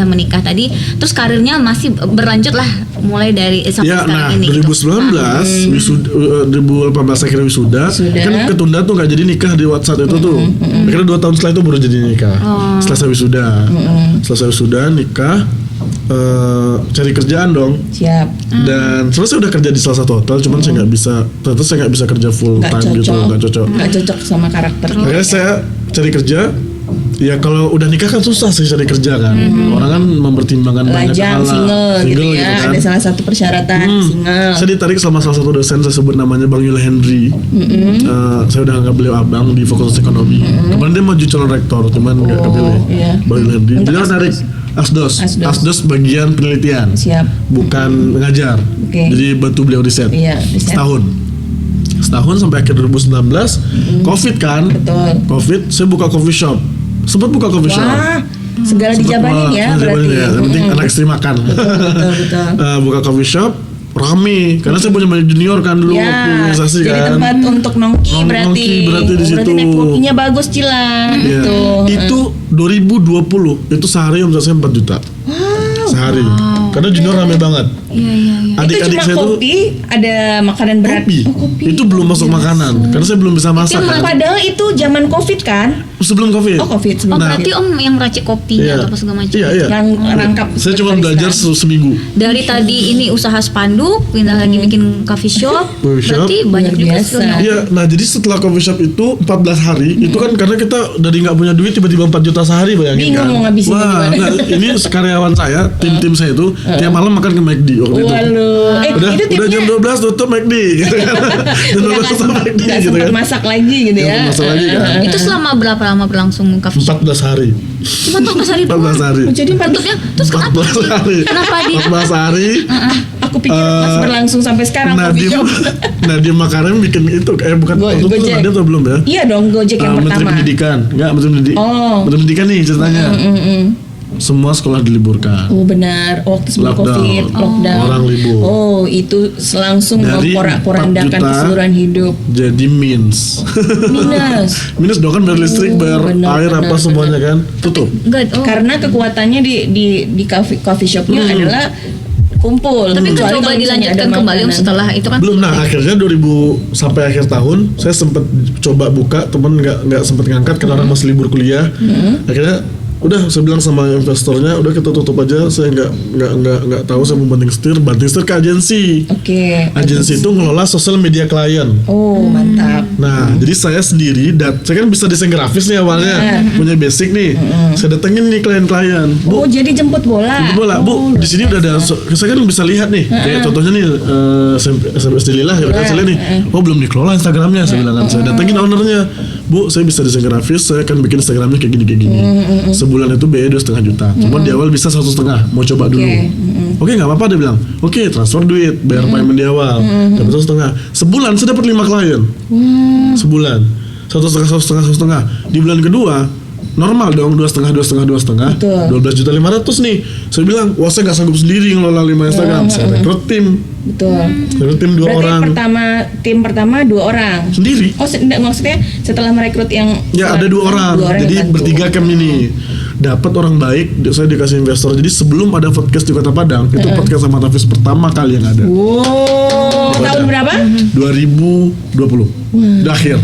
menikah tadi. Terus karirnya masih berlanjut lah mulai dari sampai sekarang ini. 2019 wisuda, 2018 akhirnya wisuda. Kan ketunda tuh nggak jadi nikah di WhatsApp itu tuh. Akhirnya 2 tahun setelah itu baru jadi nikah. Selesai wisuda. Selesai wisuda nikah. Cari kerjaan dong. Siap. Dan sebenarnya saya udah kerja di salah satu hotel, cuman saya nggak bisa kerja full time gitu, nggak cocok sama karakter. Makanya saya cari kerja. Ya kalau udah nikah kan susah sih cari kerja kan. Orang kan mempertimbangkan banyak hal. Single gitu kan. Ada salah satu persyaratan single. Saya ditarik sama salah satu dosen, saya sebut namanya Bang Yul Henry. Saya udah anggap beliau abang di Fakultas Ekonomi. Kemarin dia maju calon rektor, cuman nggak kepilih. Bang Yul Henry. Beliau narik Asdos bagian penelitian. Siap. Bukan ngajar. Jadi bantu beliau riset. Setahun sampai akhir 2019 Covid kan. Betul. Covid saya buka coffee shop. Sempat buka coffee shop. Segala dijabanin ya berarti. Yang penting anak istri makan. Betul. Buka coffee shop rame karena saya punya banyak junior kan dulu waktu organisasi kan. Jadi tempat untuk nongki berarti di situ. Berarti networkingnya bagus Cila. Gitu. Itu 2020 itu sehari omset saya 4 juta. Sehari. Karena junior rame banget. Iya. Adik-adik saya tuh kopi, ada makanan berat. Kopi. Itu belum masuk makanan karena saya belum bisa masak kan. Padahal itu zaman Covid kan? Sebelum Covid. Covid sebelum. Berarti Om yang meracik kopi atau apa segala macam. Iya. Yang rangkap. Saya cuma belajar seminggu. Dari tadi ini usaha spanduk, pindah lagi bikin coffee shop. Berarti banyak juga skillnya. Iya, nah jadi setelah coffee shop itu 14 hari, itu kan karena kita dari nggak punya duit tiba-tiba 4 juta sehari, bayangin kan. Bingung mau ngabisinnya gimana. Nah, ini karyawan saya, tim saya itu tiap malam makan ke McD waktu itu. Udah jam 12 tutup McD gitu kan. Jam 12 tutup McD gitu kan. Masak lagi gitu ya. Masak lagi kan. Itu selama berapa lama berlangsung coffee shop? 14 hari. Cuma 14 hari doang. 14 hari. Oh, jadi Bentuknya terus kenapa 14 hari. Kenapa di 14 hari. aku pikir masih berlangsung sampai sekarang coffee Nadiem shop. Nadiem Makarim bikin itu bukan waktu itu Gojek. Nadiem atau belum ya? Iya dong, Gojek yang Menteri pertama. Pendidikan. Enggak, Menteri Pendidikan nih ceritanya. Semua sekolah diliburkan. Oh benar, waktu sebelum Lockdown. COVID, lockdown. Orang libur. Oh, itu langsung Dari memporak-porandakan 4 juta, keseluruhan hidup. Jadi minus. Minus dong kan, bayar listrik, bayar benar, air apa benar, semuanya kan tutup. enggak? Oh. Karena kekuatannya di coffee shopnya adalah kumpul. Tapi Kecuali coba kalau misalnya dilanjutkan ada kembali Om makanan. setelah itu kan. Belum, nah akhirnya 2000 sampai akhir tahun saya sempat coba buka, temen nggak sempat ngangkat karena orang masih libur kuliah. Akhirnya udah saya bilang sama investornya, udah kita tutup aja, saya nggak tahu, saya mau banting setir ke agensi. Oke. Agensi itu ngelola sosial media klien. Oh, mantap. Nah, jadi saya sendiri, saya kan bisa desain grafis nih awalnya, punya basic nih. Saya datengin nih klien-klien. Oh, jadi jemput bola. Jemput bola, Bu, di sini udah ada, saya kan bisa lihat nih, kayak contohnya nih SMS Dililah, ya kan saya lihat nih, oh belum dikelola Instagramnya, saya bilang kan, saya datengin ownernya, Bu, saya bisa desain grafis, saya akan bikin Instagramnya kayak gini. Sebulan itu biaya 2,5 juta, cuma di awal bisa 1,5, mau coba dulu. Oke, nggak apa-apa, dia bilang, oke, transfer duit, bayar payment di awal, dapat 1,5. Sebulan saya dapat 5 klien, sebulan, 1,5. Di bulan kedua normal dong, 2,5, 12,500 nih. Saya bilang, wah saya nggak sanggup sendiri ngelola 5 Instagram. Saya rekrut tim. Betul. Saya rekrut tim 2 Berarti orang. tim pertama 2 orang. Sendiri. Oh, enggak, maksudnya setelah merekrut yang Ya ada 2 orang. Jadi yang bantu. bertiga camp ini. Dapat orang baik, saya dikasih investor. Jadi sebelum ada podcast di Kota Padang, itu podcast sama Tafis pertama kali yang ada. Wow, tahun berapa? 2020. Udah akhir.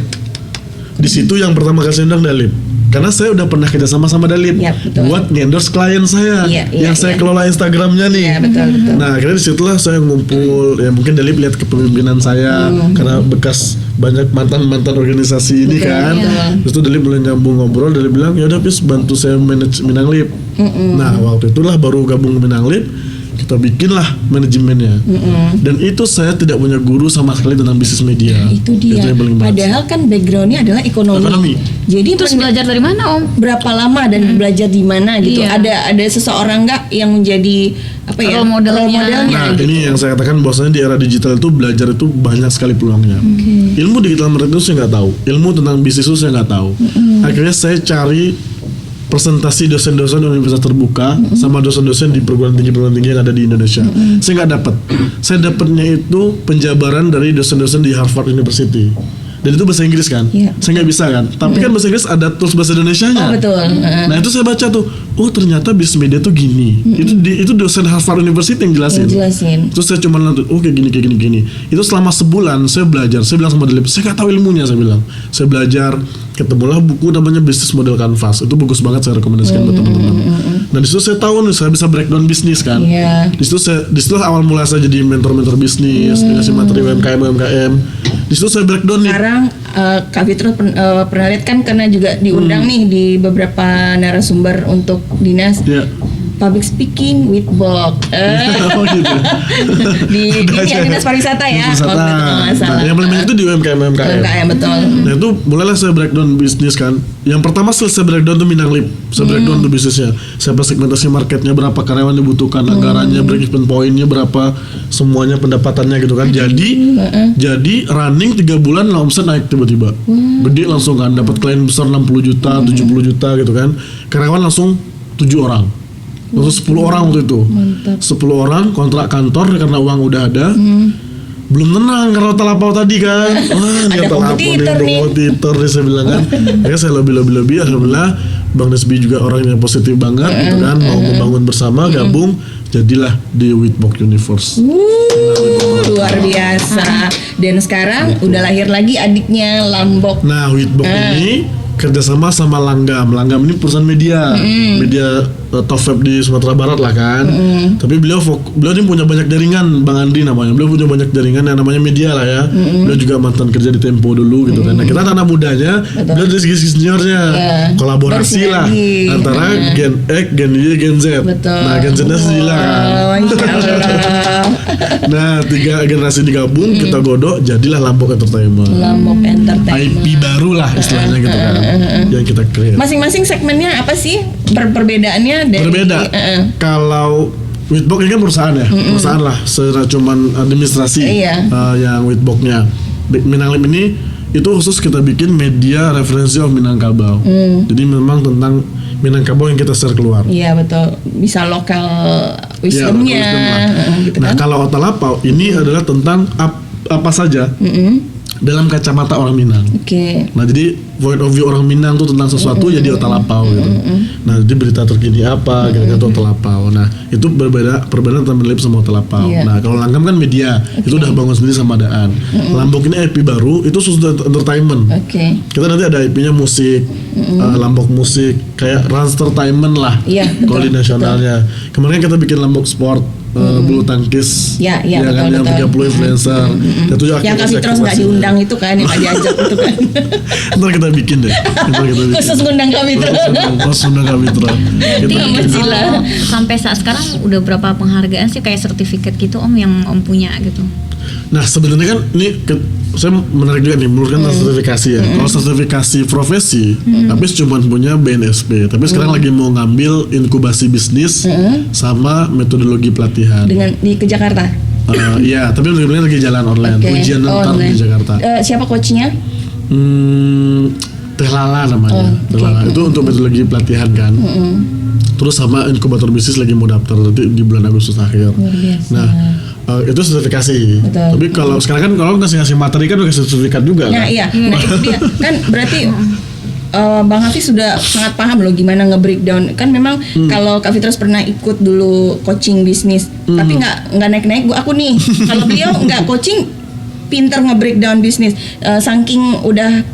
Di situ yang pertama kasih undang Dalip. Karena saya udah pernah kerjasama sama Dalip Iya, betul. buat endorse klien saya yang saya kelola Instagramnya nih. Iya, betul. Nah, akhirnya disitulah saya ngumpul. Ya mungkin Dalip lihat kepemimpinan saya karena bekas banyak mantan organisasi ini kan. Terus itu Dalip mulai nyambung ngobrol. Dalip bilang, ya udah Pis, bantu saya manage Minang Lip. Nah, waktu itulah baru gabung Minang Lip. Kita bikinlah manajemennya. Dan itu saya tidak punya guru sama sekali tentang bisnis media. Itu dia. yang paling berat. Padahal kan backgroundnya adalah ekonomi. Jadi Terus belajar dari mana Om? berapa lama dan belajar di mana gitu? Iya. Ada seseorang nggak yang menjadi apa ya? Role modelnya. Nah, ini yang saya katakan bahwasanya di era digital itu belajar itu banyak sekali peluangnya. Ilmu digital marketing itu saya nggak tahu, ilmu tentang bisnis itu saya nggak tahu. Akhirnya saya cari presentasi dosen-dosen universitas terbuka sama dosen-dosen di perguruan tinggi yang ada di Indonesia. Saya nggak dapat. Saya dapatnya itu penjabaran dari dosen-dosen di Harvard University. Dan itu bahasa Inggris kan? Iya. Saya nggak bisa kan? Tapi kan bahasa Inggris ada tools bahasa Indonesianya. Oh betul. Nah itu saya baca tuh, oh ternyata bisnis media tuh gini. Itu dosen Harvard University yang jelasin. Terus saya cuma nonton, oh kayak gini. Itu selama sebulan saya belajar. Saya bilang sama Dalip, saya nggak tahu ilmunya, saya bilang. Saya belajar, ketemulah buku namanya Business Model Canvas. Itu bagus banget, saya rekomendasikan buat teman-teman. Nah di situ saya tahu nih, saya bisa breakdown bisnis kan. Iya. Di situ awal mulai saya jadi mentor bisnis, dikasih materi UMKM. Di situ saya breakdown nih. Sekarang Kak Fitro pernah lihat kan karena juga diundang nih di beberapa narasumber untuk dinas Ya. public speaking with Bob Oh gitu. di dinas pariwisata ya. Wisata. Nggak Nah, salah. yang paling banyak itu di UMKM. UMKM betul. Nah itu mulailah saya breakdown bisnis kan. Yang pertama selesai breakdown tuh Minang Lip. Saya breakdown tuh bisnisnya. Saya segmentasi marketnya, berapa karyawan dibutuhkan, anggarannya, break even pointnya berapa, semuanya pendapatannya gitu kan. Jadi running 3 bulan lah omset naik tiba-tiba. Gede langsung kan, dapat klien besar 60 juta, 70 juta gitu kan. Karyawan langsung 7 orang. Langsung 10 orang waktu itu. 10 orang kontrak kantor karena uang udah ada. Belum tenang karena talapau tadi kan. Wah, Ada dia talapau kompetitor nih. kompetitor nih saya bilang kan. Akhirnya saya lebih alhamdulillah Bang Nesbi juga orang yang positif banget gitu kan, mau membangun bersama, gabung, jadilah di Witbox Universe. Luar biasa. Dan sekarang udah lahir lagi adiknya Lambok. Nah, Witbox ini kerjasama sama Langgam. Langgam ini perusahaan media top vape di Sumatera Barat lah kan. Tapi beliau ini punya banyak jaringan, Bang Andi namanya. Beliau punya banyak jaringan yang namanya media lah ya. Beliau juga mantan kerja di Tempo dulu gitu kan. Nah, kita anak mudanya, beliau dari segi seniornya kolaborasi lah antara Gen X, Gen Y, Gen Z. Betul. Nah, Gen Z-nya Sila kan. Nah, 3 generasi digabung, kita godok, jadilah Lambok Entertainment. Lambok Entertainment. IP baru lah istilahnya gitu kan, yang kita create. Masing-masing segmennya apa sih perbedaannya dari Berbeda. Kalau Witbox ini kan perusahaan ya, perusahaan lah, secara cuman administrasi yang Witbox-nya. Minang Lip ini itu khusus kita bikin media referensi of Minangkabau. Jadi memang tentang Minangkabau yang kita share keluar. Iya betul, bisa lokal wisdomnya. Gitu Nah kan? kalau Otalapau ini adalah tentang apa saja dalam kacamata orang Minang. Oke. Nah jadi point of view orang Minang tuh tentang sesuatu ya di Otalapau gitu. Nah jadi berita terkini apa kira-kira tuh Otalapau. Nah itu perbedaan antara Lip sama Otalapau. Nah kalau Langgam kan media itu udah bangun sendiri sama Daan. Lambok ini IP baru itu khusus entertainment. Kita nanti ada IP-nya musik, Lambok musik kayak Ranstertainment lah. Kalau di nasionalnya. Kemarin kita bikin Lambok Sport. Bulu tangkis kan yang 30 influencer yang Kak Fitros nggak diundang itu kan, yang nggak diajak itu kan. Ntar kita bikin deh. Khusus undang Kak Fitros. Khusus undang Kak Fitros. Sampai saat sekarang udah berapa penghargaan sih kayak sertifikat gitu Om yang Om punya gitu? Nah sebenarnya kan ini saya menarik juga nih menurut sertifikasi ya. Kalau sertifikasi profesi, habis cuma punya BNSP. Tapi sekarang lagi mau ngambil inkubasi bisnis sama metodologi pelatihan. Ke Jakarta. Iya, tapi lagi jalan online. Ujian ntar di Jakarta. Siapa coachnya? Teh Lala namanya. Teh Lala itu untuk metodologi pelatihan kan. Terus sama inkubator bisnis lagi mau daftar nanti di bulan Agustus akhir. Nah itu sertifikasi. Tapi kalau sekarang kan kalau ngasih materi kan udah sertifikat juga. Nah kan? iya, nah itu dia kan berarti Bang Hafiz sudah sangat paham loh gimana nge-breakdown. Kan memang kalau Kak Fitros pernah ikut dulu coaching bisnis, tapi nggak naik-naik aku nih. Kalau beliau nggak coaching, pinter nge-breakdown bisnis. Saking udah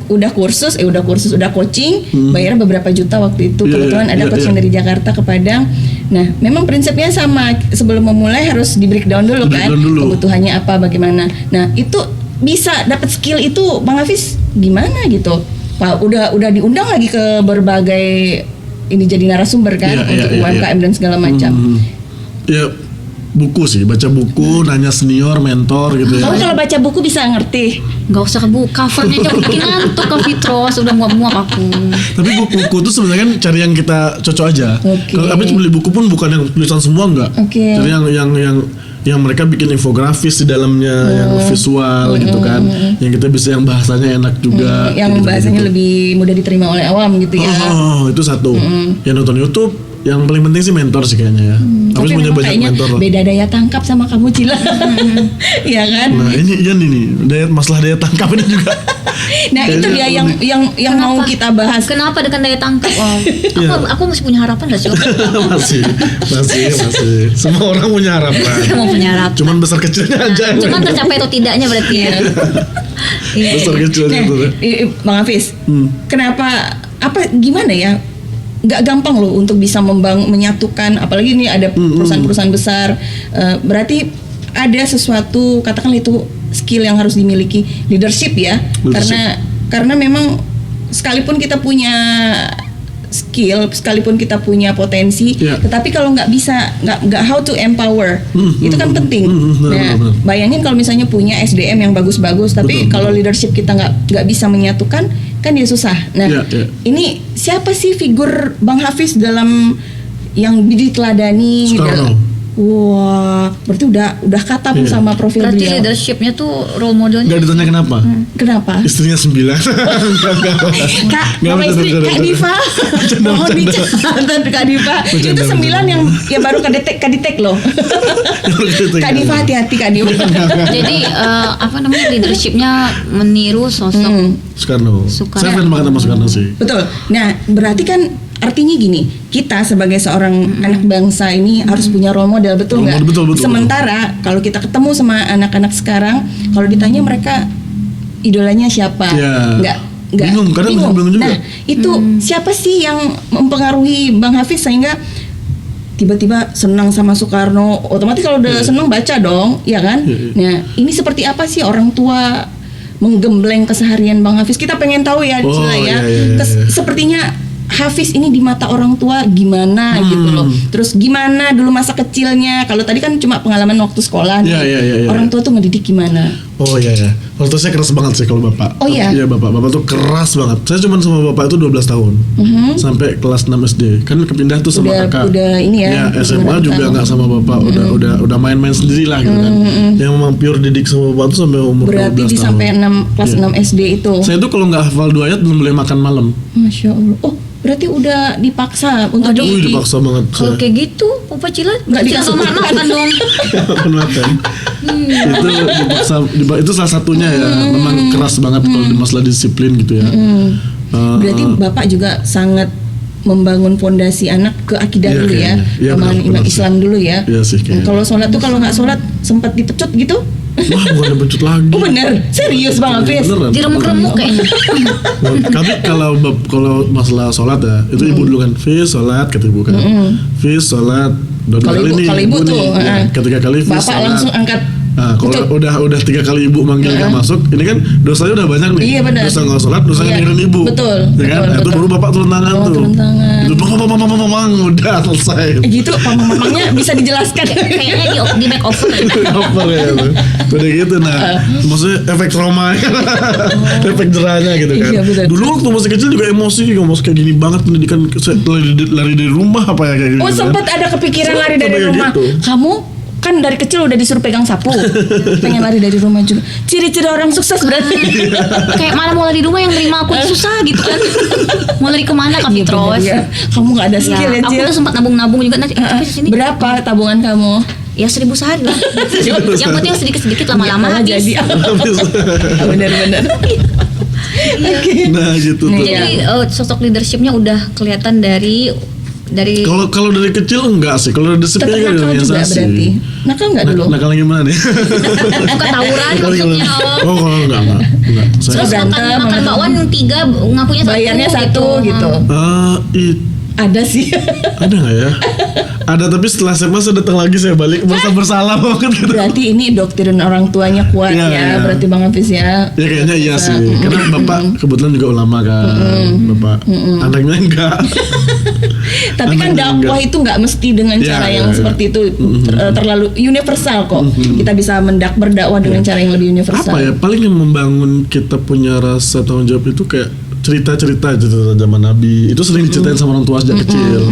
coaching, bayar beberapa juta waktu itu. Kebetulan ada coaching dari Jakarta ke Padang. Nah, memang prinsipnya sama. Sebelum memulai harus di-breakdown dulu kan. Kebutuhannya apa, bagaimana. Nah, itu bisa dapat skill itu Bang Hafiz gimana gitu. Pak, udah diundang lagi ke berbagai ini jadi narasumber kan untuk UMKM dan segala macam. Ya buku sih, baca buku, nanya senior, mentor gitu ya. Kalau baca buku bisa ngerti. Nggak usah covernya aja bikin ngantuk Kak Fitros, udah muap-muap aku. Tapi buku tuh sebenarnya kan cari yang kita cocok aja. Kalau habis beli buku pun bukan yang tulisan semua enggak. Cari yang mereka bikin infografis di dalamnya, yang visual gitu kan, yang kita bisa yang bahasanya enak juga, yang gitu, bahasanya lebih mudah diterima oleh awam gitu ya. Itu satu. Yang nonton YouTube, yang paling penting sih mentor sih kayaknya ya. Habis punya banyak mentor lah. Beda daya tangkap sama kamu Cila. Iya kan? Nah ini masalah daya tangkap ini juga. Nah itu dia yang mau kita bahas. Kenapa dengan daya tangkap aku masih punya harapan gak sih? masih. Semua orang punya harapan. Semua punya harapan. Cuman besar kecilnya aja. Cuman tercapai atau tidaknya berarti ya. Besar kecilnya itu. Bang Hafiz, kenapa gimana ya? Nggak gampang loh untuk bisa menyatukan, apalagi ini ada perusahaan-perusahaan besar. Berarti ada sesuatu, katakan itu skill yang harus dimiliki, leadership ya. Karena memang sekalipun kita punya skill, sekalipun kita punya potensi, tetapi kalau nggak how to empower, itu kan penting. Bayangin kalau misalnya punya SDM yang bagus-bagus, tapi kalau leadership kita nggak bisa menyatukan, kan dia susah. Nah, ini siapa sih figur Bang Hafiz dalam yang diteladani? Wah, berarti udah kata pun sama profil berarti beliau. Leadershipnya tuh role modelnya. Gak ditanya kenapa? Kenapa? Istrinya 9. Kak, nama istri Kak Diva. Mohon dicatat Kak Diva. Itu 9 yang baru Kak loh. Kak Diva hati-hati Kak Diva. Jadi leadershipnya meniru sosok Soekarno. Saya fan banget sama Soekarno sih. Betul. Nah, berarti kan artinya gini, kita sebagai seorang anak bangsa ini harus punya role model, betul nggak? Betul. Sementara kalau kita ketemu sama anak-anak sekarang, kalau ditanya mereka idolanya siapa, nggak bingung, kadang bingung juga. Nah, itu siapa sih yang mempengaruhi Bang Hafiz sehingga tiba-tiba senang sama Soekarno, otomatis kalau udah senang baca dong, ya kan? Nah, ini seperti apa sih orang tua menggembleng keseharian Bang Hafiz? Kita pengen tahu ya, Oh, Cila ya. iya. Sepertinya Hafiz ini di mata orang tua gimana gitu loh. Terus gimana dulu masa kecilnya? Kalau tadi kan cuma pengalaman waktu sekolah nih. Iya. Orang tua tuh ngedidik gimana? Oh iya. Waktu saya keras banget sih kalau bapak. Oh iya? Iya bapak tuh keras banget. Saya cuma sama bapak itu 12 tahun. Sampai kelas 6 SD. Kan kepindah tuh sama kakak. Udah ini ya. Ya SMA juga nggak sama bapak. Udah main-main sendiri lah gitu kan. Yang memang pure didik sama bapak tuh sampai umur 12 Berarti tahun. di sampai 6 kelas 6 SD itu. Saya tuh kalau nggak hafal 2 ayat belum boleh makan malam. Masya Allah. Oh, berarti udah dipaksa untuk Wih, dipaksa banget. Kalau kayak gitu, Opa Cila Nggak dikasih makan dong. Makan makan. Itu dipaksa. Itu salah satunya ya. Memang keras banget kalau di masalah disiplin gitu ya. Berarti Bapak juga sangat membangun fondasi anak ke akidah Iya, dulu ya, kayaknya. Iya, pemahaman benar iman sih. Islam dulu ya. Iya sih, kayaknya. Kalau sholat tuh kalau nggak sholat sempat dipecut gitu? Wah, bukan bencut lagi. Oh bener, serius Bang Hafiz? Beneran. Diremuk-remuk kayaknya. Tapi kalau masalah sholat ya, itu ibu dulu kan, Fis sholat kata ibu kan, Fis sholat. Udah Kalau kali ibu- nih, kalau ibu tuh, ya, ketiga kali Fis Bapak sholat. langsung angkat. Nah, kalau udah 3 kali ibu manggil nggak masuk, ini kan dosanya udah banyak nih. Iya, benar. Dosa nggak sholat, dosa Iya, ninggalin ibu. betul, Ya kan? betul, Itu betul. baru bapak turun tangan Oh, tuh. turun tangan. Itu mamang udah selesai. Gitu, mamanya bisa dijelaskan. Kayaknya di make over. Apa ya itu? Udah gitu nah. Maksudnya efek trauma kan. Efek jerahnya gitu kan. Iya, betul. Dulu waktu masih kecil juga emosi kayak gini banget pendidikan saya lari dari rumah apa ya kayak gitu. Oh kan. sempat ada kepikiran Sempet lari dari kayak rumah. gitu. Kamu kan dari kecil udah disuruh pegang sapu, pengen lari dari rumah juga. Ciri-ciri orang sukses berarti. Kayak mana mau lari rumah yang terima aku susah gitu kan. Mau lari kemana Kak Fitros? Iya, kamu nggak ada Ya, skill ya, aku Cil. tuh sempat nabung-nabung juga nanti Ah, sini. berapa tabungan kamu? Ya 1.000 sehari lah. Yang penting sedikit-sedikit lama-lama Malah habis. jadi benar-benar. Oke. Nah gitu tuh. Jadi sosok leadershipnya udah kelihatan dari Kalau dari kecil enggak sih. Kalau dari Tetap sepinya kan nakal biasa juga sih. berarti. Nakal nggak dulu? Nakal gimana nih? suka tawuran Nakal gimana? maksudnya. Oh kalau enggak. Saya Terus berantem, makan bakwan 3 ngakunya Bayarnya satu gitu. Ada sih. ada nggak ya? Ada tapi setelah SMA saya datang lagi saya balik merasa bersalah banget gitu. Berarti ini doktrin orang tuanya kuat Iya, ya. iya. Berarti Bang Hafiz ya. Ya kayaknya iya sih. Karena bapak kebetulan juga ulama kan. Bapak anaknya enggak. Tapi kan Anaknya dakwah enggak. itu nggak mesti dengan Iya, cara iya, yang iya. seperti itu terlalu universal kok. Kita bisa berdakwah dengan cara yang lebih universal. Apa ya? Paling yang membangun kita punya rasa tanggung jawab itu kayak cerita zaman Nabi itu sering diceritain sama orang tua sejak kecil.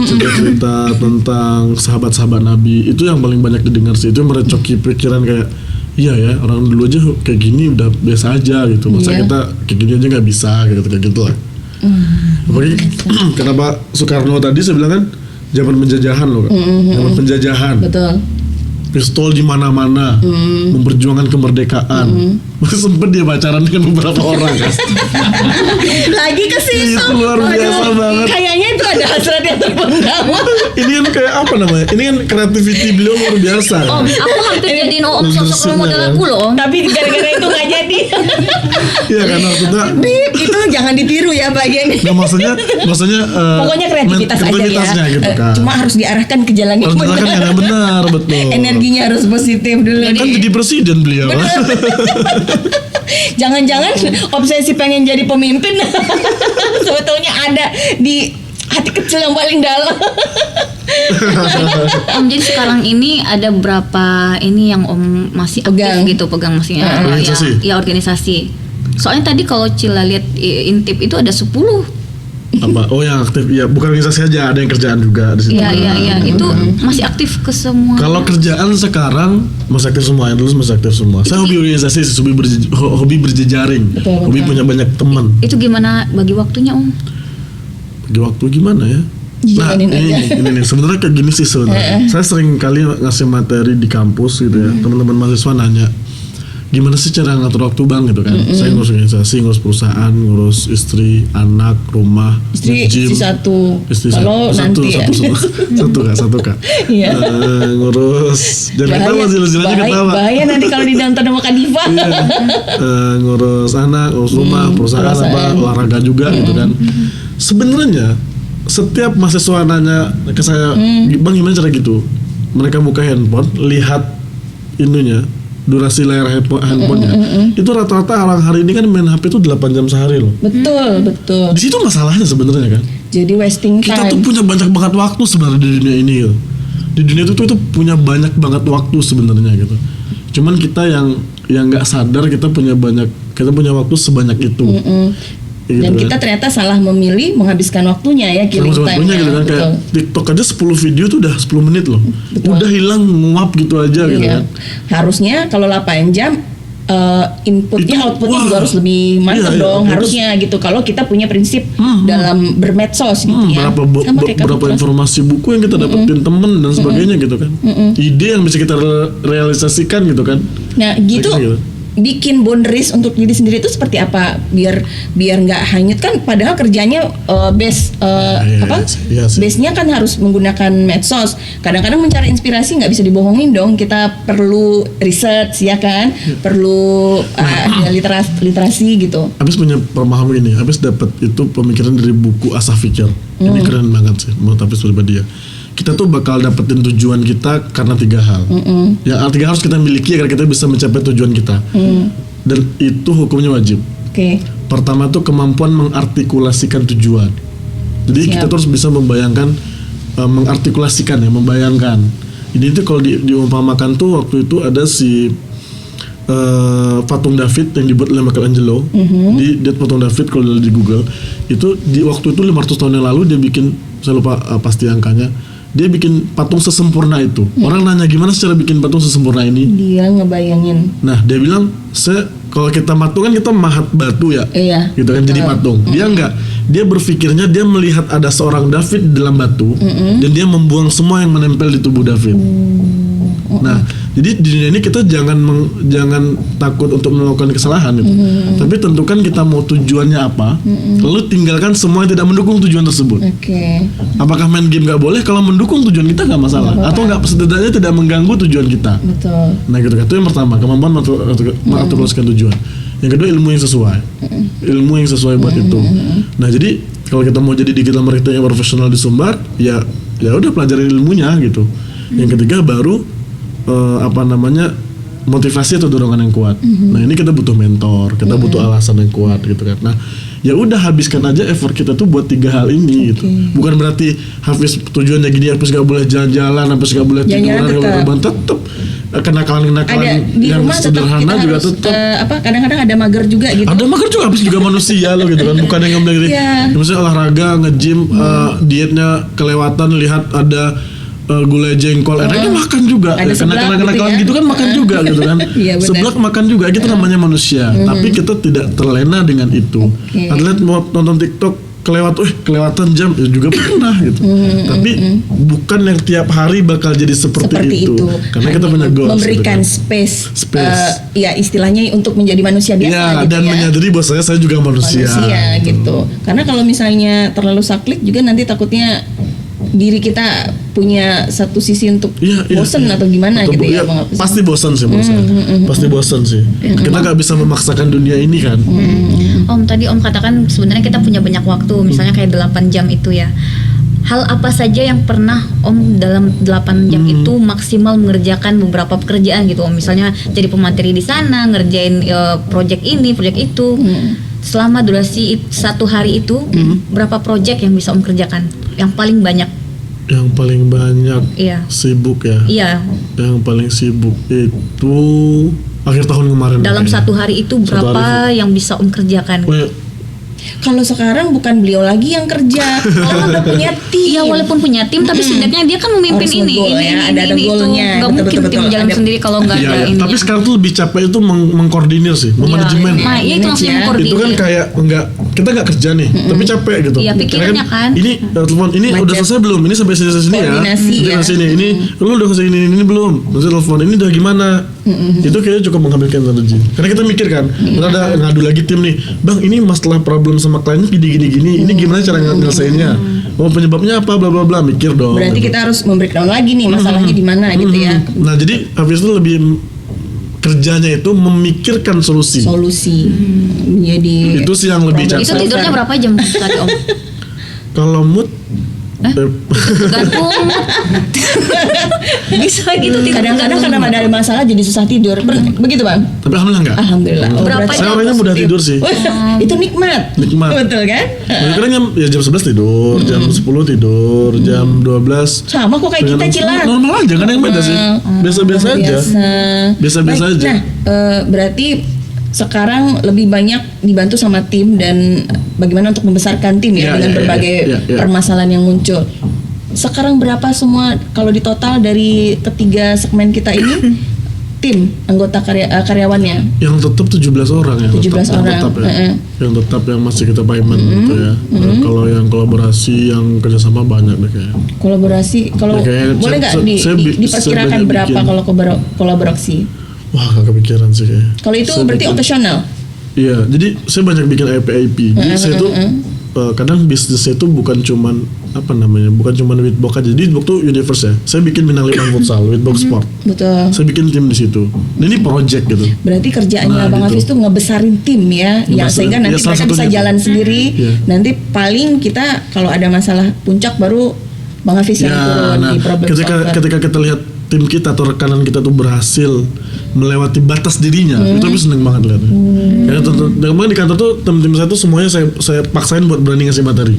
Cerita tentang sahabat-sahabat Nabi itu yang paling banyak didengar sih. Itu merecoki pikiran kayak iya ya orang dulu aja kayak gini udah biasa aja gitu. Masa Iya. kita kayak gini aja nggak bisa kayak gitu lah. Apalagi kenapa Soekarno tadi saya bilang kan zaman penjajahan loh Kak. Zaman penjajahan. Betul. Pistol di mana-mana, memperjuangkan kemerdekaan. Sempet dia pacaran dengan beberapa orang kan. Lagi ke situ. Itu luar biasa banget. Kayaknya itu ada hasrat yang terpendam. Ini kan kayak apa namanya? Ini kan creativity beliau luar biasa. Om, aku hampir jadiin Om sosok role model aku loh Om. Tapi gara-gara itu nggak jadi. Iya kan maksudnya. Bip, itu jangan ditiru ya bagian. Nah maksudnya Pokoknya kreativitas aja ya. kreativitasnya gitu kan. Cuma harus diarahkan ke jalan yang harus dilakukan yang benar betul. Energinya harus positif dulu. Kan jadi presiden beliau. Jangan-jangan obsesi pengen jadi pemimpin sebetulnya ada di hati kecil yang paling dalam. Om, jadi sekarang ini ada berapa ini yang Om masih aktif Pegang. gitu pegang maksudnya Organisasi. ya organisasi. Soalnya tadi kalau Cila lihat intip itu ada 10. Apa? Oh yang aktif ya bukan organisasi aja ada yang kerjaan juga di situ. Iya itu masih aktif ke semua. Kalau kerjaan sekarang masih aktif semua, yang dulu masih aktif semua. Saya hobi organisasi, hobi berjejaring, Betul, hobi punya banyak teman. Itu gimana bagi waktunya Om? Bagi waktu gimana ya? Nah Jalanin aja. ini nih sebenarnya kayak gini sih sebenarnya. Saya sering kali ngasih materi di kampus gitu ya. Teman-teman mahasiswa nanya, gimana sih cara ngatur waktu bang gitu kan? Saya ngurus organisasi, ngurus perusahaan, ngurus istri, anak, rumah, Istri gym. satu. Istri Kalau nanti ya. satu kak. Iya. Ngurus jangan ketawa zil-zilannya ketawa. Bahaya nanti kalau ditonton sama Kak Diva. Iya. Ngurus anak, ngurus rumah, perusahaan apa, olahraga juga gitu kan. Sebenarnya setiap mahasiswa nanya ke saya, Bang gimana cara gitu? Mereka buka handphone, lihat ininya, durasi layar handphonenya. Itu rata-rata orang hari ini kan main HP itu 8 jam sehari loh. Betul. Di situ masalahnya sebenarnya kan. Jadi wasting Kita tuh time. punya banyak banget waktu sebenarnya di dunia ini gitu. Di dunia itu punya banyak banget waktu sebenarnya gitu. Cuman kita yang nggak sadar kita punya waktu sebanyak itu. Gitu Dan kan. kita ternyata salah memilih menghabiskan waktunya ya, killing Sama time-nya. gitu kan, kayak Betul. TikTok aja 10 video tuh udah 10 menit loh. Udah hilang nguap gitu aja gitu Iya. kan. Harusnya kalau 8 jam inputnya Itu, outputnya wah. juga harus lebih mantap Iya, dong, itu- harusnya gitu. Kalau kita punya prinsip dalam bermedsos gitu ya. Sama kayak kamu Berapa terus. informasi buku yang kita dapetin temen dan sebagainya gitu kan. Ide yang bisa kita realisasikan gitu kan. Nah gitu, Gitu. bikin boundaries untuk diri sendiri itu seperti apa biar nggak hanyut kan, padahal kerjanya Iya sih. base-nya kan harus menggunakan medsos. Kadang-kadang mencari inspirasi nggak bisa dibohongin dong, kita perlu research ya kan, perlu ada literasi gitu. Habis punya pemahaman ini, habis dapat itu pemikiran dari buku Asah Fikir. Ini keren banget sih menurut habis pribadi ya. Kita tuh bakal dapetin tujuan kita karena 3 hal. Yang 3 harus kita miliki agar kita bisa mencapai tujuan kita. Dan itu hukumnya wajib. Oke. Pertama tuh kemampuan mengartikulasikan tujuan. Jadi kita tuh harus bisa membayangkan, mengartikulasikan ya, membayangkan. Ini tuh kalau diumpamakan tuh waktu itu ada si patung David yang dibuat oleh Michelangelo. Dia patung David kalau di Google itu di waktu itu 500 tahun yang lalu dia bikin, saya lupa pasti angkanya. Dia bikin patung sesempurna itu. Orang nanya gimana cara bikin patung sesempurna ini? Dia ngebayangin. Nah dia bilang, kalau kita patung kan kita mahat batu ya, Iya. gitu kan, jadi patung. Dia enggak, dia berpikirnya dia melihat ada seorang David di dalam batu dan dia membuang semua yang menempel di tubuh David. Nah, jadi di dunia ini kita jangan takut untuk melakukan kesalahan gitu. Tapi tentukan kita mau tujuannya apa, lalu tinggalkan semua yang tidak mendukung tujuan tersebut. Oke. Apakah main game nggak boleh? Kalau mendukung tujuan kita nggak masalah, atau nggak, setidaknya tidak mengganggu tujuan kita. Betul. Nah gitu kan, itu yang pertama, kemampuan mengartikulasikan tujuan. Yang kedua ilmu yang sesuai, ilmu yang sesuai buat itu. Nah jadi kalau kita mau jadi digital marketing yang profesional di Sumbar, ya udah pelajari ilmunya gitu. Yang ketiga baru motivasi atau dorongan yang kuat. Nah ini kita butuh mentor, kita butuh alasan yang kuat gitu kan. Nah ya udah habiskan aja effort kita tuh buat 3 hal ini gitu. Bukan berarti Hafiz tujuannya gini, Hafiz gak boleh jalan-jalan, Hafiz gak boleh tiduran, gak boleh rebahan, tetep kenakalan Ada di yang rumah tetap sederhana kita juga harus tetep. kadang-kadang ada mager juga gitu. Ada makan juga, Hafiz juga manusia loh gitu kan. Bukan yang bilang gitu. Iya. Misalnya olahraga, nge-gym, dietnya kelewatan, lihat ada gulai jengkol, enaknya makan juga. Ada seblak Kenakalan gitu gitu kan makan juga gitu kan. Iya, benar. Seblak makan juga, itu namanya manusia. Tapi kita tidak terlena dengan itu. Oke. Atlet mau nonton TikTok kelewatan jam ya juga pernah gitu. Tapi bukan yang tiap hari bakal jadi seperti itu. Karena kita punya goals. Memberikan gitu kan. space. Space. Ya istilahnya untuk menjadi manusia biasa Ya, gitu dan ya. menyadari bahwa saya juga manusia gitu. Karena kalau misalnya terlalu saklek juga nanti takutnya diri kita punya satu sisi untuk bosen atau gimana gitu ya, Bang Hafiz. pasti bosan sih menurut saya. Pasti bosan sih. Kita nggak bisa memaksakan dunia ini kan. Om tadi Om katakan sebenarnya kita punya banyak waktu, misalnya kayak 8 jam itu ya. Hal apa saja yang pernah Om dalam 8 jam itu maksimal mengerjakan beberapa pekerjaan gitu Om? Misalnya jadi pemateri di sana, ngerjain project ini, project itu. Selama durasi 1 hari itu berapa project yang bisa Om kerjakan? Yang paling banyak? Yang paling banyak Iya. sibuk ya. Iya. Yang paling sibuk itu akhir tahun kemarin. Dalam kayaknya. 1 hari itu berapa yang bisa Om kerjakan? Oh, ya. Kalau sekarang bukan beliau lagi yang kerja, kalau udah punya tim. Iya, walaupun punya tim tapi setidaknya dia kan memimpin Harus ini, nge-goal ya, ada ini itu. goalnya. Nggak Betul, mungkin betul, tim betul. jalan Ada- sendiri kalau nggak Iya, ada iya. ini. Tapi sekarang tuh lebih capek itu mengkoordinir sih, memanajemen. Nah, iya itu langsung Ya. mengkoordinir. Itu kan kayak kita nggak kerja nih, tapi capek gitu. Iya, pikirannya Karena kan. Ini telepon ini Macet. udah selesai belum? Ini sampai sini ya. Koordinasi, Nanti ya. ke sini. Ini lu udah kesini ini belum? Terus telepon ini udah gimana? Itu kayaknya cukup menghabiskan energi. Karena kita mikir kan, kita ada ngadu lagi tim nih, Bang ini masalah problem sama kliennya gini. Ini gimana cara nyelesainnya? Oh penyebabnya apa? Bla bla bla. Mikir dong. Berarti gitu. kita harus membreakdown lagi nih masalahnya di mana gitu ya. Nah jadi habis itu lebih kerjanya itu memikirkan solusi. Jadi Itu sih yang lebih problem capek. Itu tidurnya berapa jam tadi Om? Kalau mood Tergantung. Bisa gitu. Kadang-kadang karena ada masalah jadi susah tidur. Begitu Bang? Tapi alhamdulillah enggak. Alhamdulillah. Oh, Berapa berarti- Saya jam orangnya mudah positif? tidur sih. Itu nikmat. Nikmat. Betul kan? Kadang ya jam 11 tidur, jam 10 tidur, jam 12. Sama kok kayak kita Cila. Normal aja, kan yang beda sih. Biasa-biasa aja. Baik, Biasa-biasa aja. Nah, berarti sekarang lebih banyak dibantu sama tim dan bagaimana untuk membesarkan tim ya Ya, dengan ya, berbagai ya, ya. permasalahan yang muncul. Sekarang berapa semua kalau di total dari ketiga segmen kita ini tim anggota karyawannya? Yang tetap 17 orang ya. 17 yang orang. Tetap ya. Heeh. Yang tetap yang masih kita payment gitu ya. Kalau yang kolaborasi, yang kerjasama banyak deh kayaknya. Kolaborasi kalau Ya, kayaknya boleh nggak saya diperkirakan banyak berapa bikin. kalau kolaborasi? Wah, gak kepikiran sih kayaknya. Kalau itu Saya berarti bikin- operasional. Iya, jadi saya banyak bikin IP. Jadi saya tuh kadang bisnisnya itu bukan cuman apa namanya, bukan cuman Witbox aja. Jadi Witbox tuh universe ya. Saya bikin Minang Libang Futsal, Witbox Sport. Betul. Saya bikin tim di situ. Nah, ini project gitu. Berarti kerjaannya Nah, Bang gitu. Hafiz tuh ngebesarin tim ya, yang Ngebesarin. sehingga nanti Ya, salah mereka bisa satunya. jalan sendiri. Iya. Nanti paling kita kalau ada masalah puncak baru Bang Hafiz yang turun nah, di problem solver. ketika kita lihat tim kita atau rekanan kita tuh berhasil melewati batas dirinya, itu aku seneng banget lihatnya. Karena kemarin di kantor tuh tim saya tuh semuanya saya paksain buat berani ngasih materi.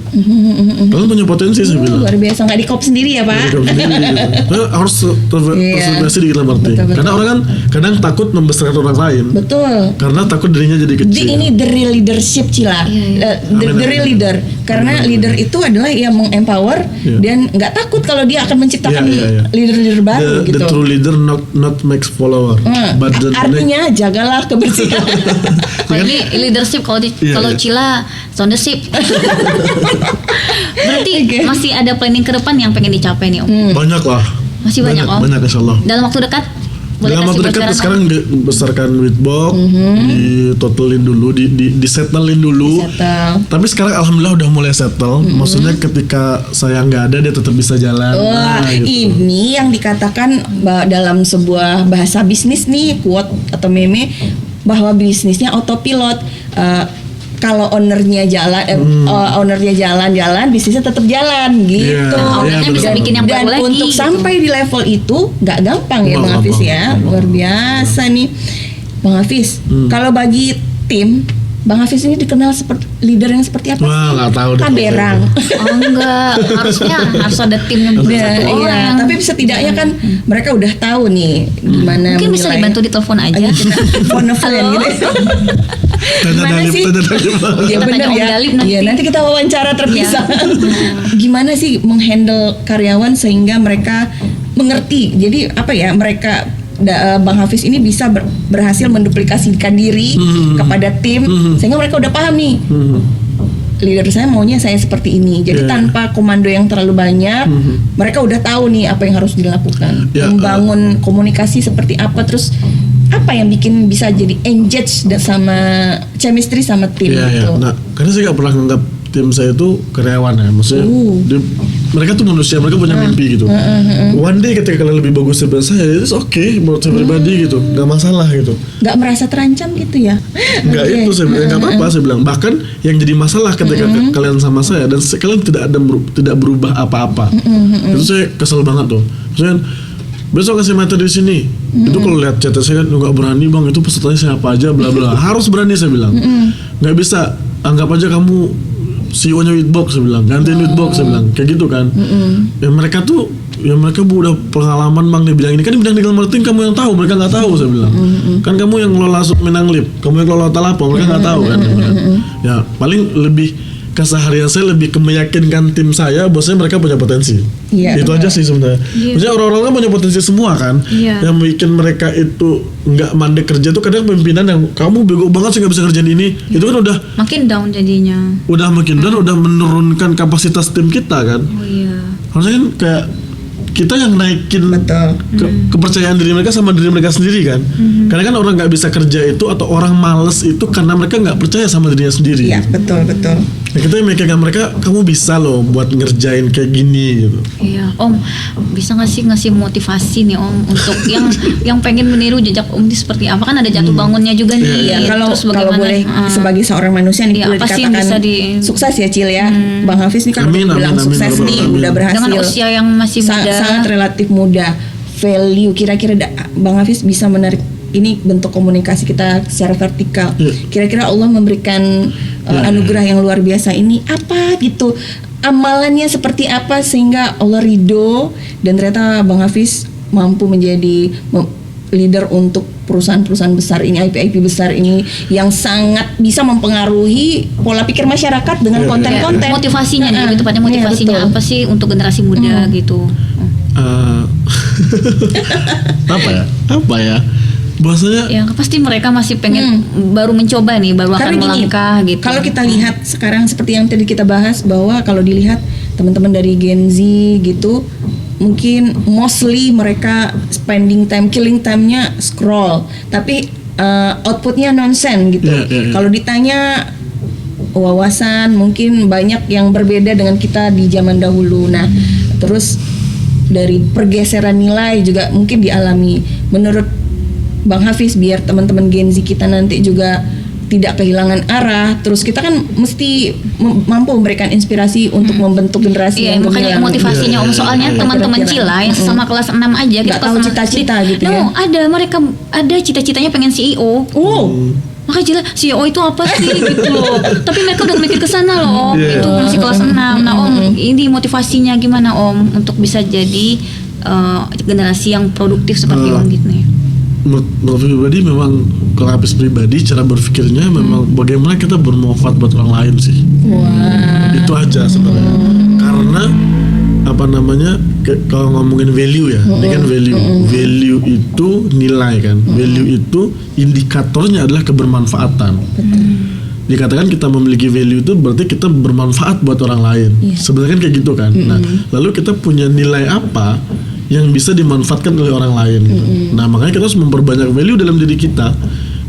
Kalian punya potensi saya bilang. Luar biasa, nggak di-cop sendiri ya Pak? Jadi sendiri gitu. Nah, harus Iya. terverifikasi dikit lah berarti. Betul, betul. Karena orang kan kadang takut membesarkan orang lain. Betul. Karena takut dirinya jadi kecil. Ini the real leadership Cila. The real leader. Karena leader itu adalah yang mengempower Iya. dan nggak takut kalau dia akan menciptakan Iya, iya, iya. leader-leader baru The gitu. true leader not makes follower, but the Artinya jagalah kebersihan. Kalau ini leadership, kalau Iya, kalau iya. Cila soundership. Berarti Oke. masih ada planning ke depan yang pengen dicapai nih Om. banyak lah. Masih banyak, Om? Banyak insyaallah. Dalam waktu dekat boleh Dalam kasih waktu dekat bocoran, Om? sekarang dibesarkan Witbox, ditotalin dulu, disettlein dulu. Settle. Tapi sekarang alhamdulillah udah mulai settle. Maksudnya ketika saya nggak ada dia tetap bisa jalan. Wah, Nah, gitu. ini yang dikatakan dalam sebuah bahasa bisnis nih, quote atau meme, bahwa bisnisnya autopilot. Kalau ownernya jalan, bisnisnya tetap jalan gitu. Iya, ownernya bisa betul. bikin yang Dan baru lagi. untuk sampai di level itu nggak gampang ya Nggak Bang Hafiz gampang. ya, luar biasa nih Bang Hafiz. Kalau bagi tim, Bang Hafiz ini dikenal seperti leader yang seperti apa? Wah, nggak tahu deh. Kaberang. Oh enggak, harus ada tim yang Iya, bersatu iya. orang. Tapi setidaknya kan mereka udah tahu nih gimana Mungkin bisa menilai. dibantu di telepon aja. Ayo kita phone a friend Halo. gitu. Tanya Gimana Dalip, sih? tanya Dalip. Iya Kita benar tanya Om ya. Dalip nanti. Iya nanti kita wawancara terpisah. Gimana sih menghandle karyawan sehingga mereka mengerti. Jadi apa ya mereka Bang Hafiz ini bisa berhasil menduplikasikan diri kepada tim sehingga mereka udah paham nih. Leader saya maunya saya seperti ini. Jadi Iya. tanpa komando yang terlalu banyak, mereka udah tahu nih apa yang harus dilakukan. Ya, Membangun komunikasi seperti apa, terus apa yang bikin bisa jadi engage sama chemistry sama tim Iya, iya. gitu. Nah, karena saya nggak pernah nganggap tim saya itu karyawan ya. Maksudnya mereka tuh manusia, mereka punya mimpi gitu. One day ketika kalian lebih bagus daripada saya, itu oke menurut saya pribadi gitu, nggak masalah gitu. Nggak merasa terancam gitu ya? Nggak Oke. itu saya bilang nggak apa-apa saya bilang. Bahkan yang jadi masalah ketika kalian sama saya dan kalian tidak berubah apa-apa. Itu saya kesel banget tuh. Maksudnya besok kasih materi di sini. Itu kalau lihat chat saya kan nggak berani bang. Itu pesertanya siapa aja bla bla. Harus berani saya bilang. Nggak bisa. Anggap aja kamu CEO-nya Witbox saya bilang. Gantiin Witbox saya bilang. Kayak gitu kan. Ya mereka tuh ya mereka udah pengalaman bang dia bilang ini kan di bidang digital marketing kamu yang tahu mereka nggak tahu saya bilang kan kamu yang ngelola Minang Lip kamu yang ngelola Talapo mereka nggak tahu kan ya paling lebih keseharian saya lebih meyakinkan tim saya bahwasanya mereka punya potensi. Iya, Itu aja sih sebenarnya. Maksudnya orang-orang kan punya potensi semua kan. Iya. Yang bikin mereka itu nggak mandek kerja tuh kadang pimpinan yang kamu bego banget sih nggak bisa kerjain ini. Itu kan udah Makin down jadinya. makin dan udah menurunkan kapasitas tim kita kan. Oh iya. Harusnya kan kayak kita yang naikin Betul. kepercayaan diri mereka sama diri mereka sendiri kan. Karena kan orang nggak bisa kerja itu atau orang males itu karena mereka nggak percaya sama dirinya sendiri. Iya betul betul. Nah, kita mikirkan mereka, kamu bisa loh buat ngerjain kayak gini gitu. Iya, Om, bisa nggak sih ngasih motivasi nih Om untuk yang pengen meniru jejak Om ini seperti apa? Kan ada jatuh bangunnya juga nih. Iya, kalau Terus kalau bagaimana? boleh sebagai seorang manusia nih Iya, boleh apa sih yang dikatakan bisa sukses ya Cil ya. Bang Hafiz nih kan Amin, udah bilang amin, sukses amin, nih, amin. udah berhasil. Dengan usia yang masih muda. Sangat relatif muda. Value kira-kira Bang Hafiz bisa menarik ini bentuk komunikasi kita secara vertikal. Kira-kira Allah memberikan anugerah yang luar biasa ini apa gitu, amalannya seperti apa sehingga Allah ridho dan ternyata Bang Hafiz mampu menjadi leader untuk perusahaan-perusahaan besar ini, IP besar ini yang sangat bisa mempengaruhi pola pikir masyarakat dengan konten-konten. Motivasinya nih, lebih tepatnya motivasinya Iya, betul. apa sih untuk generasi muda gitu? Apa ya? Bahasanya Ya pasti mereka masih pengen baru mencoba nih, baru akan Karena gini, melangkah gitu. kalau kita lihat sekarang seperti yang tadi kita bahas bahwa kalau dilihat teman-teman dari Gen Z gitu, mungkin mostly mereka spending time, killing time-nya scroll, tapi outputnya nonsense gitu. Kalau ditanya wawasan mungkin banyak yang berbeda dengan kita di zaman dahulu. Nah, terus dari pergeseran nilai juga mungkin dialami. Menurut Bang Hafiz, biar teman-teman Gen Z kita nanti juga tidak kehilangan arah, terus kita kan mesti mampu memberikan inspirasi untuk membentuk generasi Iya, yang makanya gemilang. motivasinya Om, soalnya teman-teman Kira-kira. Cila yang sesama kelas 6 aja Nggak tahu pernah- cita-cita gitu ya. No, ada mereka ada cita-citanya pengen CEO. Oh, Makanya Cila, CEO itu apa sih gitu loh. Tapi mereka udah mikir ke sana loh Om. Iya. Itu masih kelas 6. Nah Om, ini motivasinya gimana Om untuk bisa jadi generasi yang produktif seperti Om gitu nih. menurut pribadi memang kalau Hafiz pribadi cara berpikirnya memang bagaimana kita bermanfaat buat orang lain sih. Itu aja sebenarnya. Karena apa namanya kalau ngomongin value ya, ini kan value itu nilai kan, value itu indikatornya adalah kebermanfaatan. Dikatakan kita memiliki value itu berarti kita bermanfaat buat orang lain. Sebenarnya kan kayak gitu kan. Nah, lalu kita punya nilai apa yang bisa dimanfaatkan oleh orang lain gitu. Nah, makanya kita harus memperbanyak value dalam diri kita,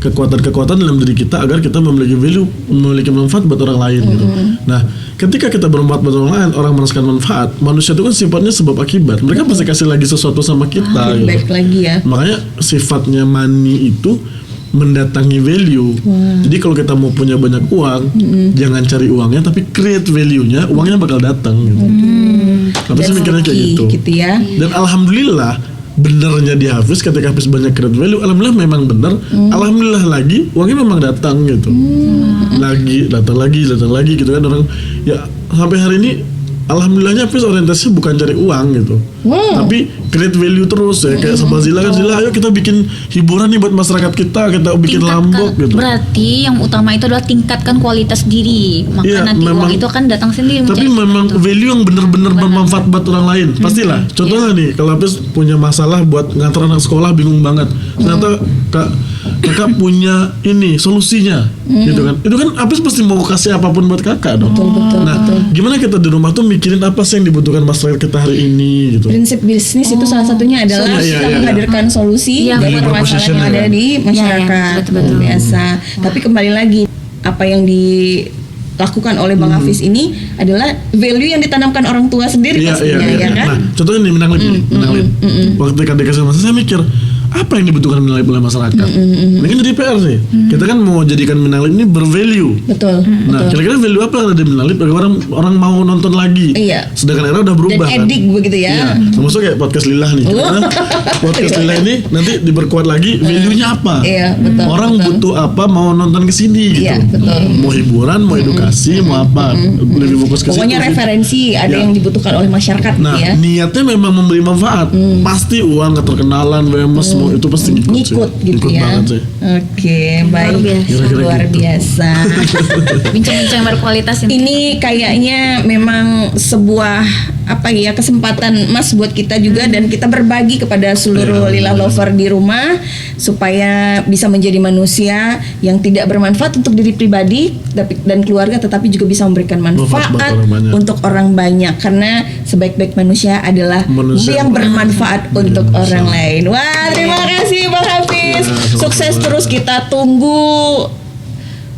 kekuatan-kekuatan dalam diri kita agar kita memiliki value, memiliki manfaat buat orang lain gitu. Nah, ketika kita bermanfaat buat orang lain, orang merasakan manfaat, manusia itu kan sifatnya sebab akibat. Mereka pasti kasih lagi sesuatu sama kita gitu. baik lagi ya. Makanya sifatnya money itu mendatangi value. Jadi kalau kita mau punya banyak uang, jangan cari uangnya tapi create value-nya, uangnya bakal datang gitu. Tapi saya mikirnya kayak gitu. Ya. Dan alhamdulillah benernya di Hafiz ketika Hafiz banyak create value, alhamdulillah memang bener. Alhamdulillah lagi uangnya memang datang gitu. Datang lagi gitu kan orang ya sampai hari ini. Alhamdulillahnya Hafiz orientasinya bukan cari uang gitu, tapi create value terus ya kayak sama Zila kan, Zila ayo kita bikin hiburan nih buat masyarakat kita bikin lambok gitu. Berarti yang utama itu adalah tingkatkan kualitas diri, maka Iya, nanti memang. uang itu akan datang sendiri. Tapi menjadi memang itu. value yang benar-benar bermanfaat buat orang lain pastilah. Contohnya nih kalau Hafiz punya masalah buat ngantar anak sekolah bingung banget, ternyata kakak punya ini solusinya gitu kan, itu kan Hafiz pasti mau kasih apapun buat kakak dong. Nah, gimana kita di rumah tuh mikirin apa sih yang dibutuhkan masyarakat kita hari ini gitu. Prinsip bisnis itu salah satunya adalah Iya, kita iya. menghadirkan solusi Iya, dari betul. permasalahan yang ada di masyarakat. betul-betul. Biasa. Tapi kembali lagi apa yang dilakukan oleh Bang Hafiz ini adalah value yang ditanamkan orang tua sendiri pastinya ya kan. Nah, contohnya nih Minang Lip. Waktu ketika dikasih masalah saya mikir apa yang dibutuhkan Minang Lip oleh masyarakat. Ini kan jadi PR nih. Kita kan mau jadikan Minang Lip ini bervalue. Betul. Nah, kira-kira value apa yang ada di Minang Lip agar orang mau nonton lagi? Iya. Sedangkan era udah Dan berubah kan. edik begitu ya. Iya, termasuk kayak podcast Lillah nih. Karena podcast Lillah ini nanti diperkuat lagi value-nya apa? Iya, betul, Orang betul. butuh apa mau nonton ke sini gitu. Iya, betul. Mau hiburan, mau edukasi, mau apa? Lebih fokus ke situ. Pokoknya sih. referensi ada Ya. yang dibutuhkan oleh masyarakat Nah, ya. niatnya memang memberi manfaat. Pasti uang, keterkenalan, famous, semua itu pasti ngikut sih. Ngikut gitu Ngikut ya. banget sih. Oke, baik. biasa. Kira-kira Luar gitu. biasa. bincang-bincang berkualitas ini. Ini kayaknya memang sebuah apa ya kesempatan Mas buat kita juga dan kita berbagi kepada seluruh Lila lover di rumah supaya bisa menjadi manusia yang tidak bermanfaat untuk diri pribadi dan keluarga tetapi juga bisa memberikan manfaat buat orang banyak. untuk orang banyak karena sebaik-baik manusia adalah Manusia yang bermanfaat untuk manusia. orang lain. Wah, terima kasih Bang Hafiz. Ya, sama-sama. Sukses terus, kita tunggu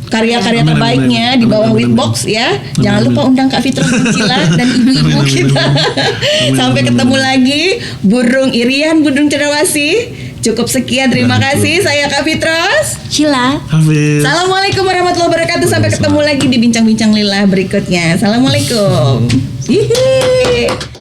karya-karya Amin, terbaiknya amin, di bawah amin, amin, Witbox ya. Amin, Jangan lupa amin. undang Kak Fitro Cila dan ibu-ibu Amin, kita. amin. Sampai Amin, ketemu amin. lagi, Burung Irian, Burung Cendrawasih. Cukup sekian, terima Nah, kasih. Saya Kak Fitros. Cila. Hafiz. Assalamualaikum warahmatullahi wabarakatuh. Sampai ketemu lagi di bincang-bincang lila berikutnya. Assalamualaikum. Hihi.